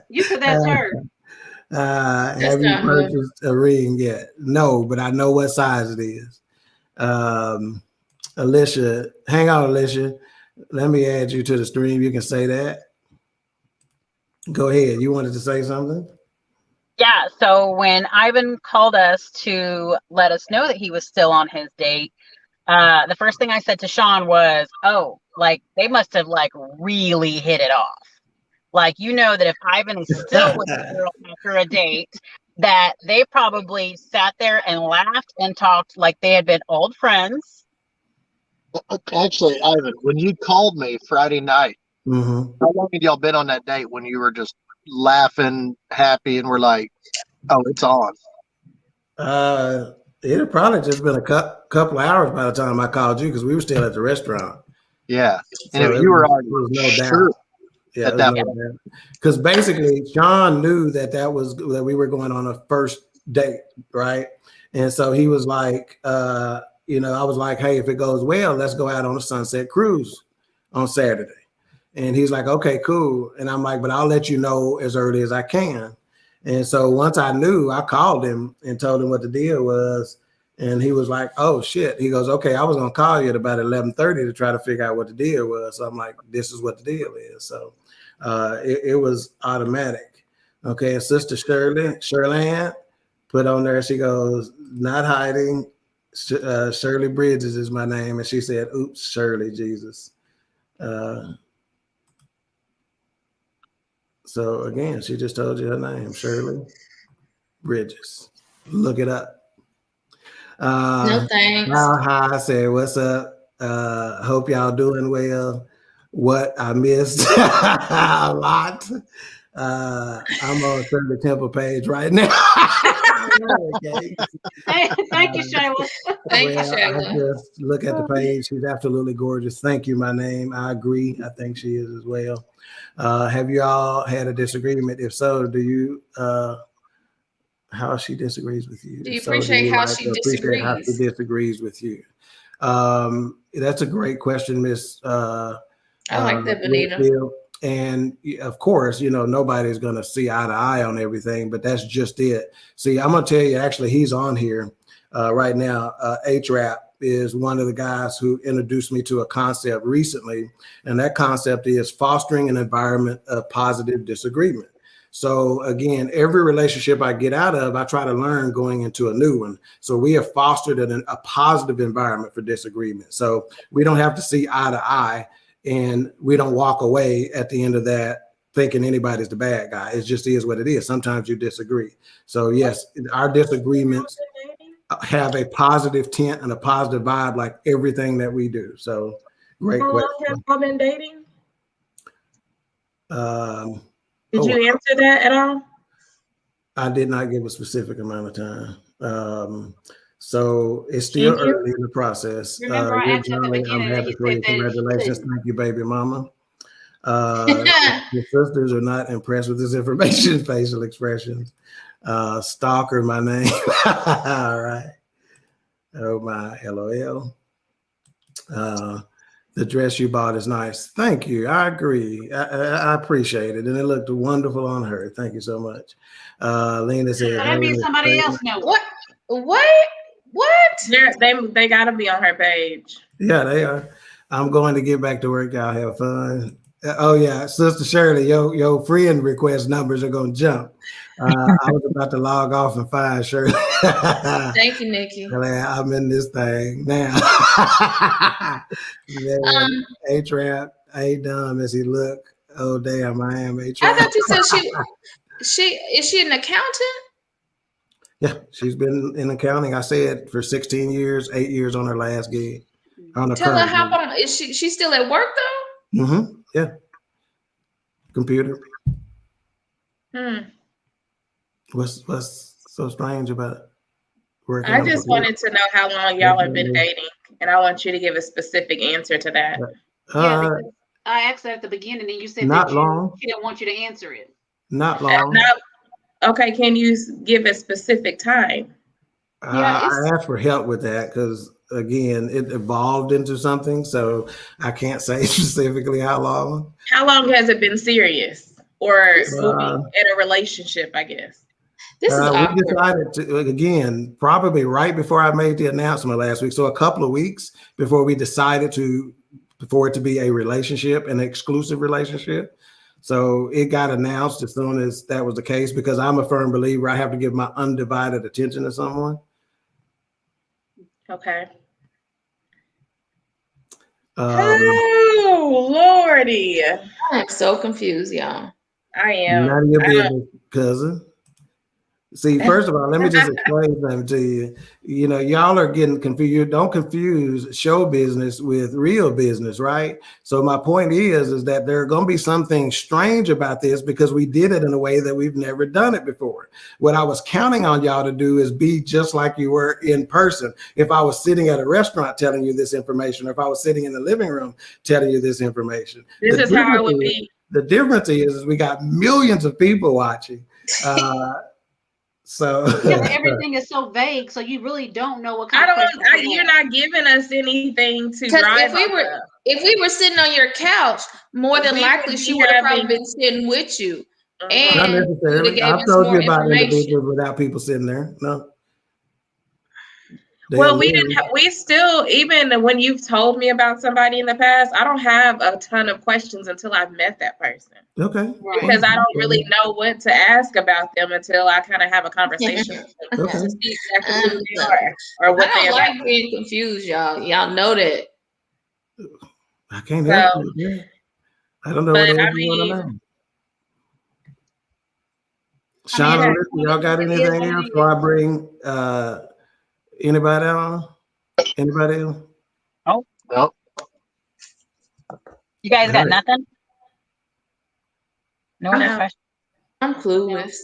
You said that's her. Have you purchased a ring yet? No, but I know what size it is. Alicia, hang on, Alicia. Let me add you to the stream. You can say that. Go ahead. You wanted to say something? Yeah. So when Ivan called us to let us know that he was still on his date, the first thing I said to Sean was, "Oh, like they must have like really hit it off." Like, you know that if Ivan is still with a girl after a date, that they probably sat there and laughed and talked like they had been old friends. Actually, Ivan, when you called me Friday night, how long had y'all been on that date when you were just laughing, happy, and we're like, oh, it's on? It had probably just been a couple hours by the time I called you because we were still at the restaurant. Yeah. And So if you were already no sure. doubt. Yeah, because basically Sean knew that we were going on a first date, right? And so he was like, I was like, hey, if it goes well, let's go out on a sunset cruise on Saturday. And he's like, okay, cool. And I'm like, but I'll let you know as early as I can. And so once I knew, I called him and told him what the deal was. And he was like, oh, shit. He goes, okay, I was going to call you at about 11:30 to try to figure out what the deal was. So I'm like, this is what the deal is. So it was automatic. Okay, and Sister Shirley put on there, she goes, not hiding. Shirley Bridges is my name. And she said, oops, Shirley, Jesus. So again, she just told you her name, Shirley Bridges. Look it up. No thanks. Hi, I said, what's up? Hope y'all doing well. What I missed a lot. I'm on Shirley Temple page right now. Okay. Thank you, Shayla. Thank you, Shayla. I just look at the page. She's absolutely gorgeous. Thank you, my name. I agree. I think she is as well. Have you all had a disagreement? If so, do you How she disagrees with you. Do you So appreciate how like she to appreciate how she disagrees? disagrees with you? That's a great question, Miss I like that, Benita. Whitfield. And of course, you know, nobody's going to see eye to eye on everything, but that's just it. See, I'm going to tell you, actually, he's on here right now. HRAP is one of the guys who introduced me to a concept recently. And that concept is fostering an environment of positive disagreement. So again, every relationship I get out of, I try to learn going into a new one. So we have fostered a positive environment for disagreement. So we don't have to see eye to eye, and we don't walk away at the end of that thinking anybody's the bad guy. It just is what it is. Sometimes you disagree. So yes, our disagreements have a positive tint and a positive vibe, like everything that we do. So great How question. long have y'all been dating? Did Oh, you answer that at all? I did not give a specific amount of time. So it's still early in the process. Remember, I asked at the beginning that he said that congratulations. Thank you, baby mama. The sisters are not impressed with this information, facial expressions. Stalker, my name. All right. Oh my, LOL. The dress you bought is nice. Thank you. I agree. I appreciate it. And it looked wonderful on her. Thank you so much. Lena said, so that means somebody else knows. What? They gotta be on her page. Yeah, they are. I'm going to get back to work. Y'all have fun. Oh yeah, Sister Shirley, your friend request numbers are gonna jump. I was about to log off and find Shirley. Thank you, Nikki. I'm in this thing now. A-Trap ain't dumb as he look. Oh damn, I am A-Trap. I thought you said is she an accountant? Yeah, she's been in accounting. I said for 16 years, 8 years on her last gig. On Tell her how long is she still at work though? Mm-hmm. Yeah. Computer. What's so strange about working? I just wanted to know how long y'all have been dating, and I want you to give a specific answer to that. Yeah, because I asked that at the beginning, and you said not that long. she didn't want you to answer it. Not long. Okay, can you give a specific time? I asked for help with that because, again, it evolved into something, so I can't say specifically how long. How long has it been serious, or in a relationship, I guess? This is we decided to, again, probably right before I made the announcement last week, so a couple of weeks before we decided for it to be a relationship, an exclusive relationship. So it got announced as soon as that was the case, because I'm a firm believer I have to give my undivided attention to someone. Okay. Oh, Lordy. I'm so confused, y'all. I am. None of your business, cousin. See, first of all, let me just explain something to you. You know, y'all are getting confused. Don't confuse show business with real business, right? So my point is that there are going to be something strange about this because we did it in a way that we've never done it before. What I was counting on y'all to do is be just like you were in person. If I was sitting at a restaurant telling you this information, or if I was sitting in the living room telling you this information. This is how it would be. The difference is we got millions of people watching. So everything is so vague, so you really don't know what kind of question. You're not giving us anything to drive. If we were sitting on your couch, more than likely she would have probably been sitting with you. And not necessarily. I've told you about individuals without people sitting there. No. Well, we still, even when you've told me about somebody in the past, I don't have a ton of questions until I've met that person. Okay. Because I don't really know what to ask about them until I kind of have a conversation with them to see exactly who they are or what they are. I don't like being confused, y'all. Y'all know that. I can't help you. I don't know what else you want to know. Sean, y'all got anything else before I bring anybody else? Anybody else? Oh, no. You guys got nothing? No question. I'm clueless.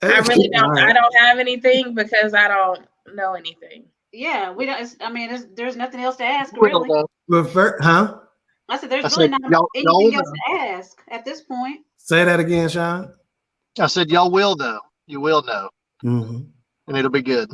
I really don't. I don't have anything because I don't know anything. Yeah, we don't. I mean, there's nothing else to ask. Really. Huh? I said there's really not anything else to ask at this point. Say that again, Sean. I said y'all will know. You will know. Mm-hmm. and it'll be good.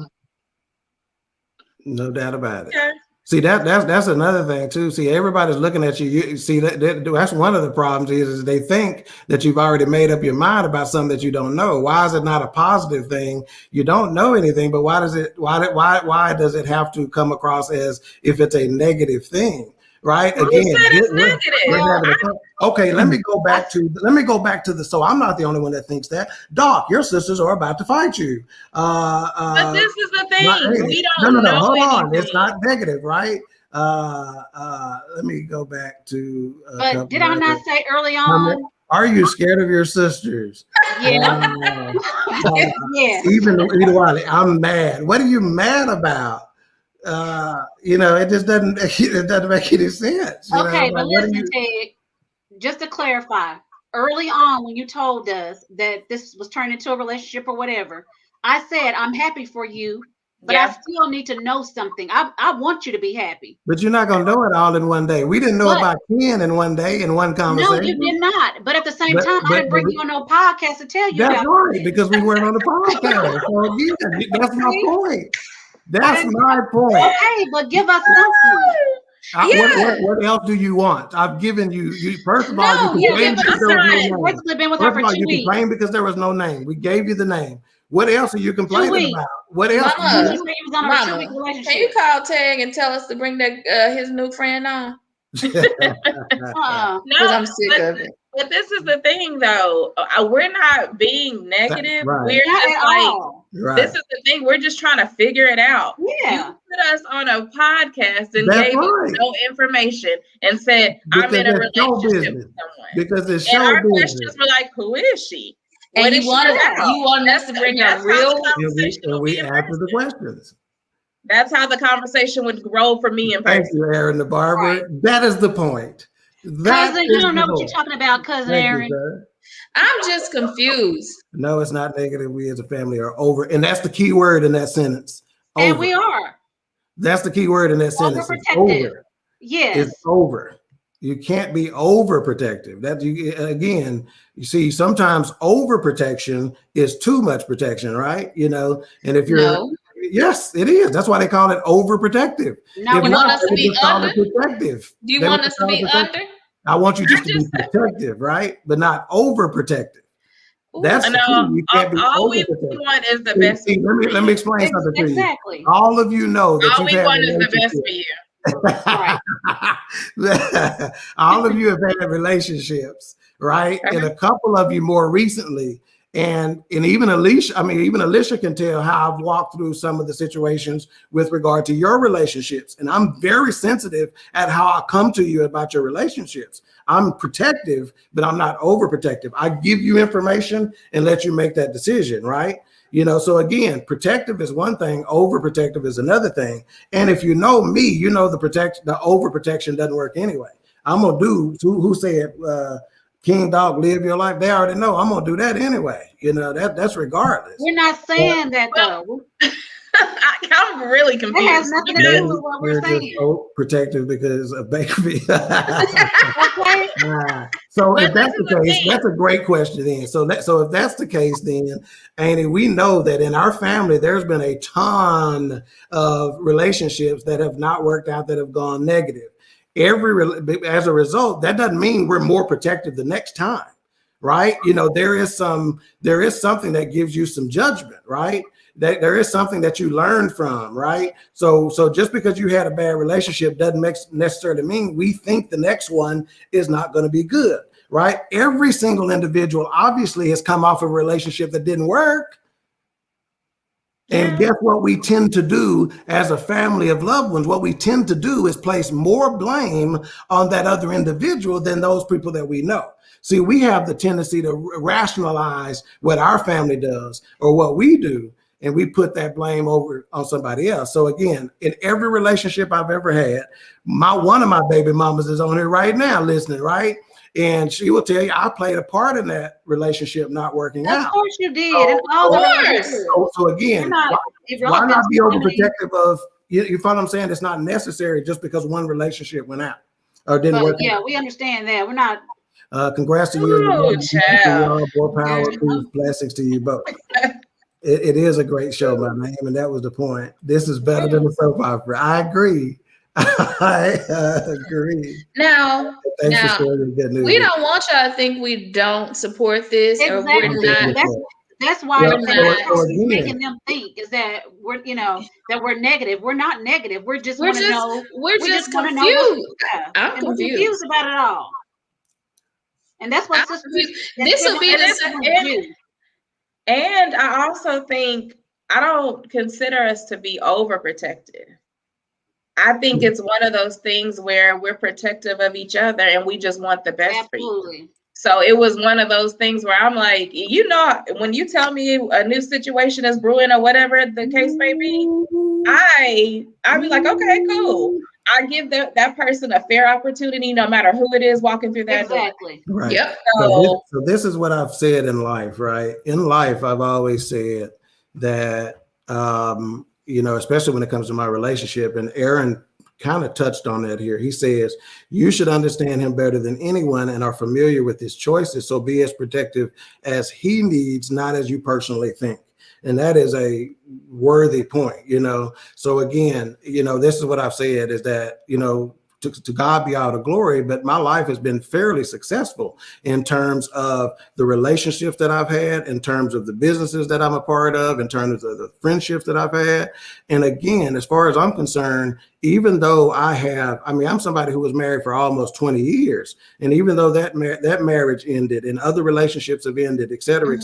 No doubt about it. Okay. See, that's another thing too. See, everybody's looking at you. You see that's one of the problems is they think that you've already made up your mind about something that you don't know. Why is it not a positive thing? You don't know anything, but why does it have to come across as if it's a negative thing? Right? Who Again, said it's negative? okay, let me go back to the. So I'm not the only one that thinks that. Doc, your sisters are about to fight you. But this is the thing. We don't know Hold on. anything. It's not negative, right? Let me go back to. But did I not say early on? Are you scared of your sisters? Yeah. Yes. Even Wiley, I'm mad. What are you mad about? It just doesn't make any sense. Okay, but listen, Ted, just to clarify, early on when you told us that this was turned into a relationship or whatever, I said I'm happy for you, but I still need to know something. I want you to be happy. But you're not gonna know it all in one day. We didn't know about Ken in one day, in one conversation. No, you did not. But at the same time, I didn't bring you on no podcast to tell you that's that. right, because we weren't on the podcast. So again, that's my point. That's my point. Okay, but give us something. What else do you want? I've given you. First of all, you give us time. Basically, been with her for 2 you weeks. complained because there was no name. We gave you the name. What else are you complaining about? What else? Mama, can you call Tag and tell us to bring that his new friend on? No, I'm sick of it. But this is the thing, though. We're not being negative. Right. We're Not just at like, all. this is the thing. We're just trying to figure it out. Yeah. You put us on a podcast and That's gave us no information and said, I'm in a relationship with someone. Because it's and show our business. questions were like, who is she? And What you is she wanted about? us to bring a That's real. how the conversation And would we be in answer the person. questions. That's how the conversation would grow for me in Thank person. you, Aaron the barber. Right. That is the point. Cousin, you don't know what you're talking about, cousin Aaron. I'm just confused. No, it's not negative. We as a family are over. And that's the key word in that sentence. Over. And we are. That's the key word in that sentence. It's Overprotective. over. Yes. It's over. You can't be overprotective. That again, you see, sometimes overprotection is too much protection, right? And if you're yes, it is. That's why they call it overprotective. No, you want us to be under? Protective. Do you want us to be under? I want you just to be protective, right? But not overprotective. That's the key. You can't be all we overprotective. want is the best. See, let me explain something to you. Exactly. All of you know that all we want is the best for you. Right. All of you have had relationships, right? And a couple of you more recently. And even Alicia can tell how I've walked through some of the situations with regard to your relationships. And I'm very sensitive at how I come to you about your relationships. I'm protective, but I'm not overprotective. I give you information and let you make that decision, right? So again, protective is one thing, overprotective is another thing. And if you know me, you know the overprotection doesn't work anyway. I'm gonna do who said King Dog live your life. They already know I'm gonna do that anyway. That's regardless. We're not saying that though. I'm really confused. That has nothing to do with what we're saying. Just protective because of bakery. Okay. So if that's the case, that's a great question then. So if that's the case, then Annie, we know that in our family there's been a ton of relationships that have not worked out, that have gone negative. As a result, that doesn't mean we're more protective the next time, right? There is something that gives you some judgment, right? That there is something that you learn from, right? So just because you had a bad relationship doesn't necessarily mean we think the next one is not going to be good, right? Every single individual obviously has come off of a relationship that didn't work. And guess what we tend to do as a family of loved ones? What we tend to do is place more blame on that other individual than those people that we know. See, we have the tendency to rationalize what our family does or what we do, and we put that blame over on somebody else. So again, in every relationship I've ever had, one of my baby mamas is on here right now listening, right? And she will tell you I played a part in that relationship not working out. Of course you did. So again, why not be overprotective of, you follow what I'm saying? It's not necessary just because one relationship went out or didn't work out. Yeah, we understand that. We're not. Congrats to you. More power, blessings to you both. it is a great show, my man, and that was the point. This is better than a soap opera. I agree. I agree. Now, Thanks for sharing the good news. we don't want y'all to think we don't support this or we're not. That's why that's making them think is that we're, that we're negative. We're not negative. We're just confused. I'm confused about it all. And that's what this will be the and I also think I don't consider us to be overprotected. I think it's one of those things where we're protective of each other and we just want the best for you. So it was one of those things where I'm like, when you tell me a new situation is brewing or whatever the case may be, I'd be like, okay, cool. I give that person a fair opportunity, no matter who it is walking through that door. Right. Yep. So this is what I've said in life, right? In life, I've always said that, especially when it comes to my relationship, and Aaron kind of touched on that here. He says, you should understand him better than anyone and are familiar with his choices. So be as protective as he needs, not as you personally think. And that is a worthy point, So again, this is what I've said is that, to God be all the glory, but my life has been fairly successful in terms of the relationships that I've had, in terms of the businesses that I'm a part of, in terms of the friendships that I've had. And again, as far as I'm concerned, even though I'm somebody who was married for almost 20 years. And even though that marriage ended and other relationships have ended, et cetera,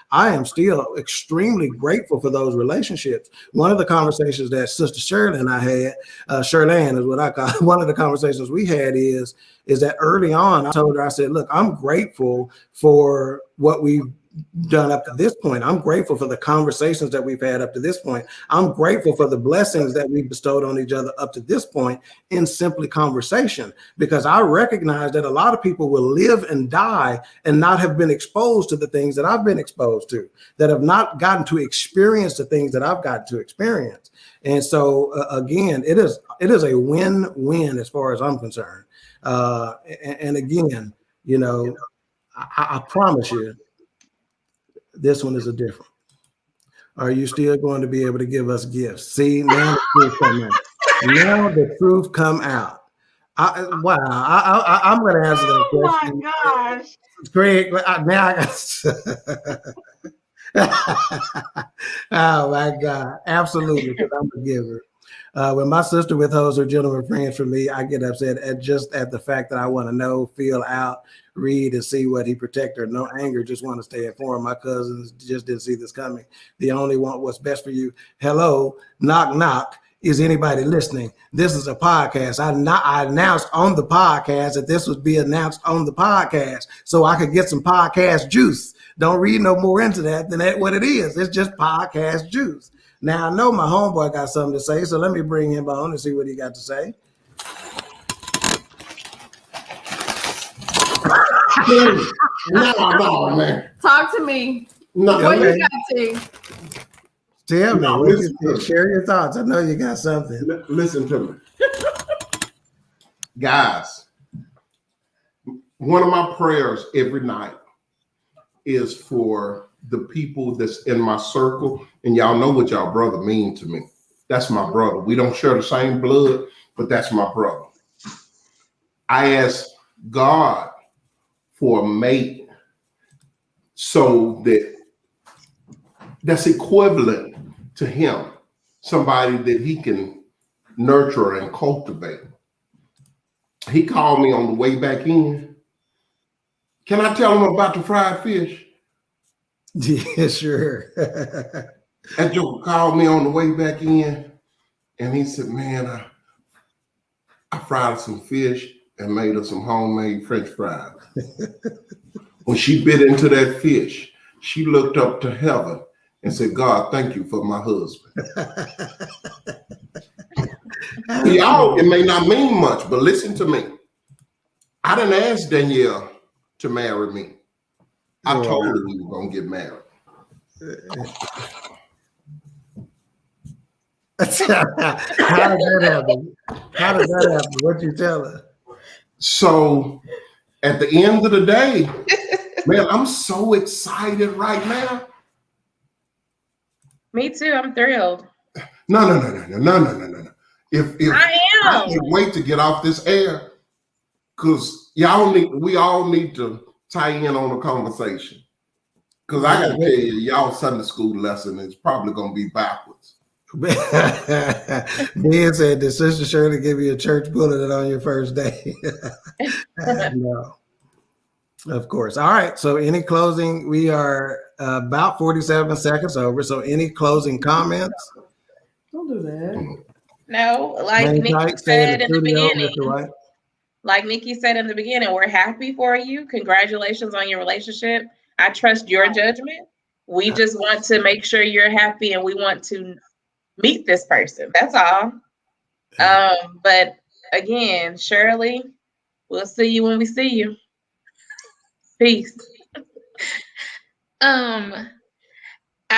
I am still extremely grateful for those relationships. One of the conversations that Sister Shirley and I had, Shirlane is what I call one of the conversations we had is that early on, I told her, I said, look, I'm grateful for what we've done up to this point. I'm grateful for the conversations that we've had up to this point. I'm grateful for the blessings that we've bestowed on each other up to this point in simply conversation, because I recognize that a lot of people will live and die and not have been exposed to the things that I've been exposed to, that have not gotten to experience the things that I've gotten to experience. And so again, it is a win-win as far as I'm concerned. And again, I promise you, this one is a different. Are you still going to be able to give us gifts? See, now the truth come out. Now the truth come out. I'm going to answer that question. Oh my gosh, Craig! Now I got. Oh my God! Absolutely, because I'm a giver. When my sister withholds her gentleman friends from me, I get upset at the fact that I want to know, feel out, read, and see what he protect her. No anger, just want to stay informed. My cousins just didn't see this coming. They only want what's best for you. Hello, knock, knock. Is anybody listening? This is a podcast. I announced on the podcast that this would be announced on the podcast so I could get some podcast juice. Don't read no more into that than that what it is. It's just podcast juice. Now, I know my homeboy got something to say, so let me bring him on and see what he got to say. No, man. Talk to me. No, what you got, T? Tell me. Share your thoughts. I know you got something. Listen to me. Guys, one of my prayers every night is for the people that's in my circle, and y'all know what y'all brother mean to me. That's my brother. We don't share the same blood, but that's my brother. I ask God for a mate so that's equivalent to him, somebody that he can nurture and cultivate. He called me on the way back in. Can I tell him about the fried fish? Yeah, sure. That joker called me on the way back in, and he said, man, I fried some fish and made her some homemade French fries. When she bit into that fish, she looked up to heaven and said, God, thank you for my husband. Y'all, it may not mean much, but listen to me. I didn't ask Danielle to marry me. I told her we were going to get married. How did that happen? What'd you tell her? So at the end of the day, man, I'm so excited right now. Me too. I'm thrilled. No. If I I am. can't wait to get off this air, because we all need to tie in on a conversation. Because I gotta tell you, y'all Sunday school lesson is probably gonna be backwards. Ben said, "Did Sister Shirley give you a church bulletin on your first day?" No, of course. All right. So, any closing? We are about 47 seconds over. So, any closing comments? Don't do that. No, like Nikki said in the beginning. Like Nikki said in the beginning, we're happy for you. Congratulations on your relationship. I trust your judgment. We just want to make sure you're happy, and we want to meet this person. That's all. But again, Shirley, we'll see you when we see you. Peace. I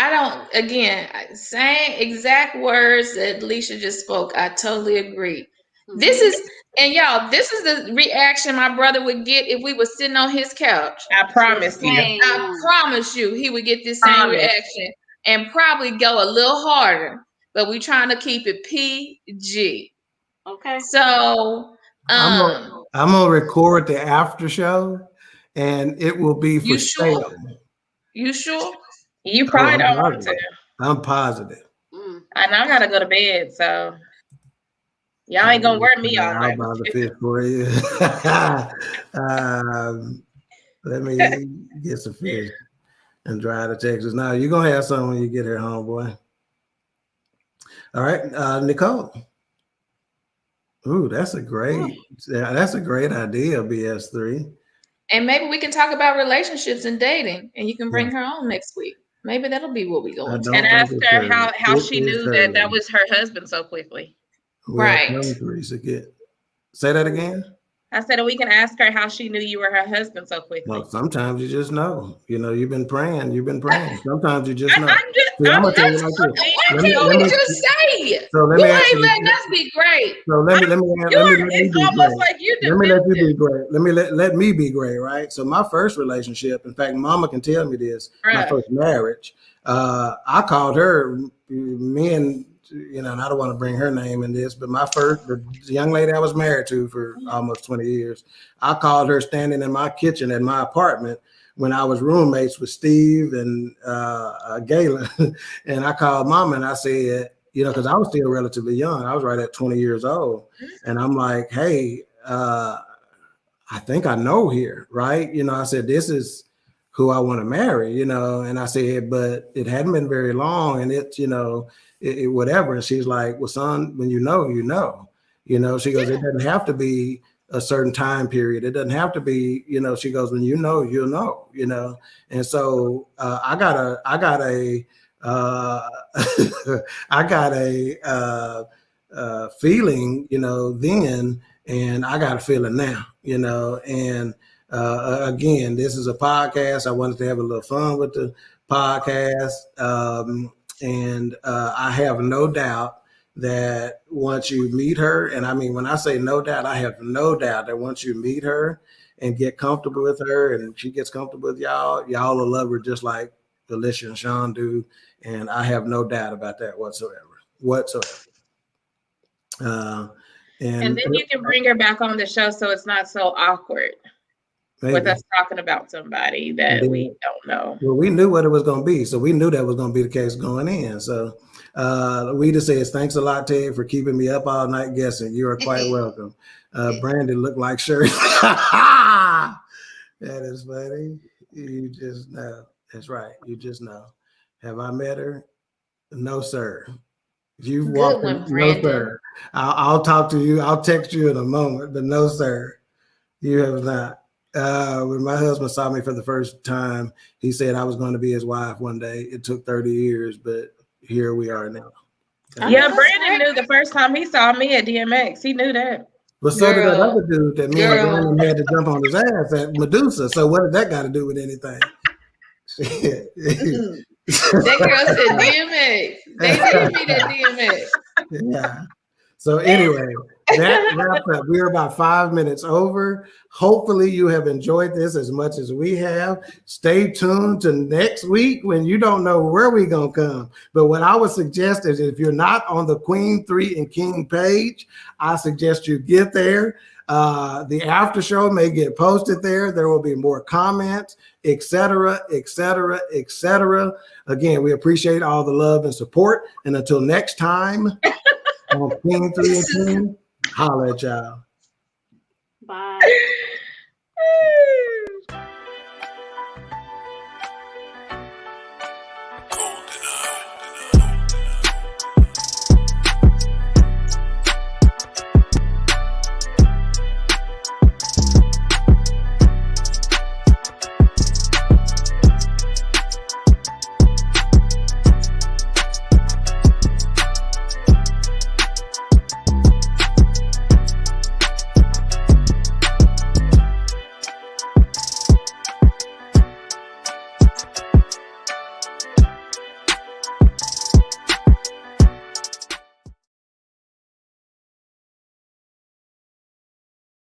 don't, again, same exact words that Alicia just spoke. I totally agree. This is, and y'all, this is the reaction my brother would get if we were sitting on his couch. I promise you. I promise you he would get this same reaction and probably go a little harder. But we're trying to keep it PG. Okay. So I'm gonna record the after show, and it will be for sale. You sure? You probably don't want to. I'm positive. And I gotta go to bed, so y'all ain't gonna wear me all night. I'll buy the fish for you. Let me get some fish and drive to Texas. Now you're gonna have some when you get here, homeboy. All right, Nicole. Ooh, that's a great idea, BS3. And maybe we can talk about relationships and dating, and you can bring her on next week. Maybe that'll be what we go into. And ask her how she knew that was her husband so quickly. Right. Say that again. I said we can ask her how she knew you were her husband so quickly. Well, sometimes you just know. You know, you've been praying. Sometimes you just know. Why can't we just say it? So let you me ain't letting us be great. So let me be great. Let me be great, right? So my first relationship, in fact, Mama can tell me this, my first marriage, I called her, and I don't want to bring her name in this, but the young lady I was married to for almost 20 years, I called her standing in my kitchen at my apartment when I was roommates with Steve and Galen. And I called Mama and I said, because I was still relatively young. I was right at 20 years old. And I'm like, hey, I think I know here, right? I said, this is who I want to marry, and I said, but it hadn't been very long, and it whatever. And she's like, well, son, when you know, she goes, it doesn't have to be a certain time period. It doesn't have to be, she goes, when you know, you'll know, And so I got a feeling, then, and I got a feeling now, and again, this is a podcast. I wanted to have a little fun with the podcast. And I have no doubt that once you meet her, and I mean, when I say no doubt, I have no doubt that once you meet her and get comfortable with her and she gets comfortable with y'all will love her just like Alicia and Sean do. And I have no doubt about that whatsoever. And then you can bring her back on the show so it's not so awkward. Maybe. With us talking about somebody that we don't know. Well, we knew what it was going to be. So we knew that was going to be the case going in. So Louisa says, thanks a lot, Ted, for keeping me up all night guessing. You are quite welcome. Brandon looked like Shirley. That is funny. You just know. That's right. You just know. Have I met her? No, sir. You've walked in, no, sir. I'll talk to you. I'll text you in a moment, but no, sir. You have not. When my husband saw me for the first time, he said I was going to be his wife one day. It took 30 years, but here we are now. Yeah, Brandon knew the first time he saw me at DMX. He knew that. But so did that other dude that me and Brandon had to jump on his ass at Medusa. So what did that got to do with anything? That girl said DMX. They did meet at DMX. Yeah. So anyway, that wraps up. We're about 5 minutes over. Hopefully you have enjoyed this as much as we have. Stay tuned to next week when you don't know where we're going to come. But what I would suggest is if you're not on the Queen 3 and King page, I suggest you get there. The after show may get posted there. There will be more comments, etc., etc., etc. Again, we appreciate all the love and support. And until next time, on King 3 and King, holla at y'all. Bye.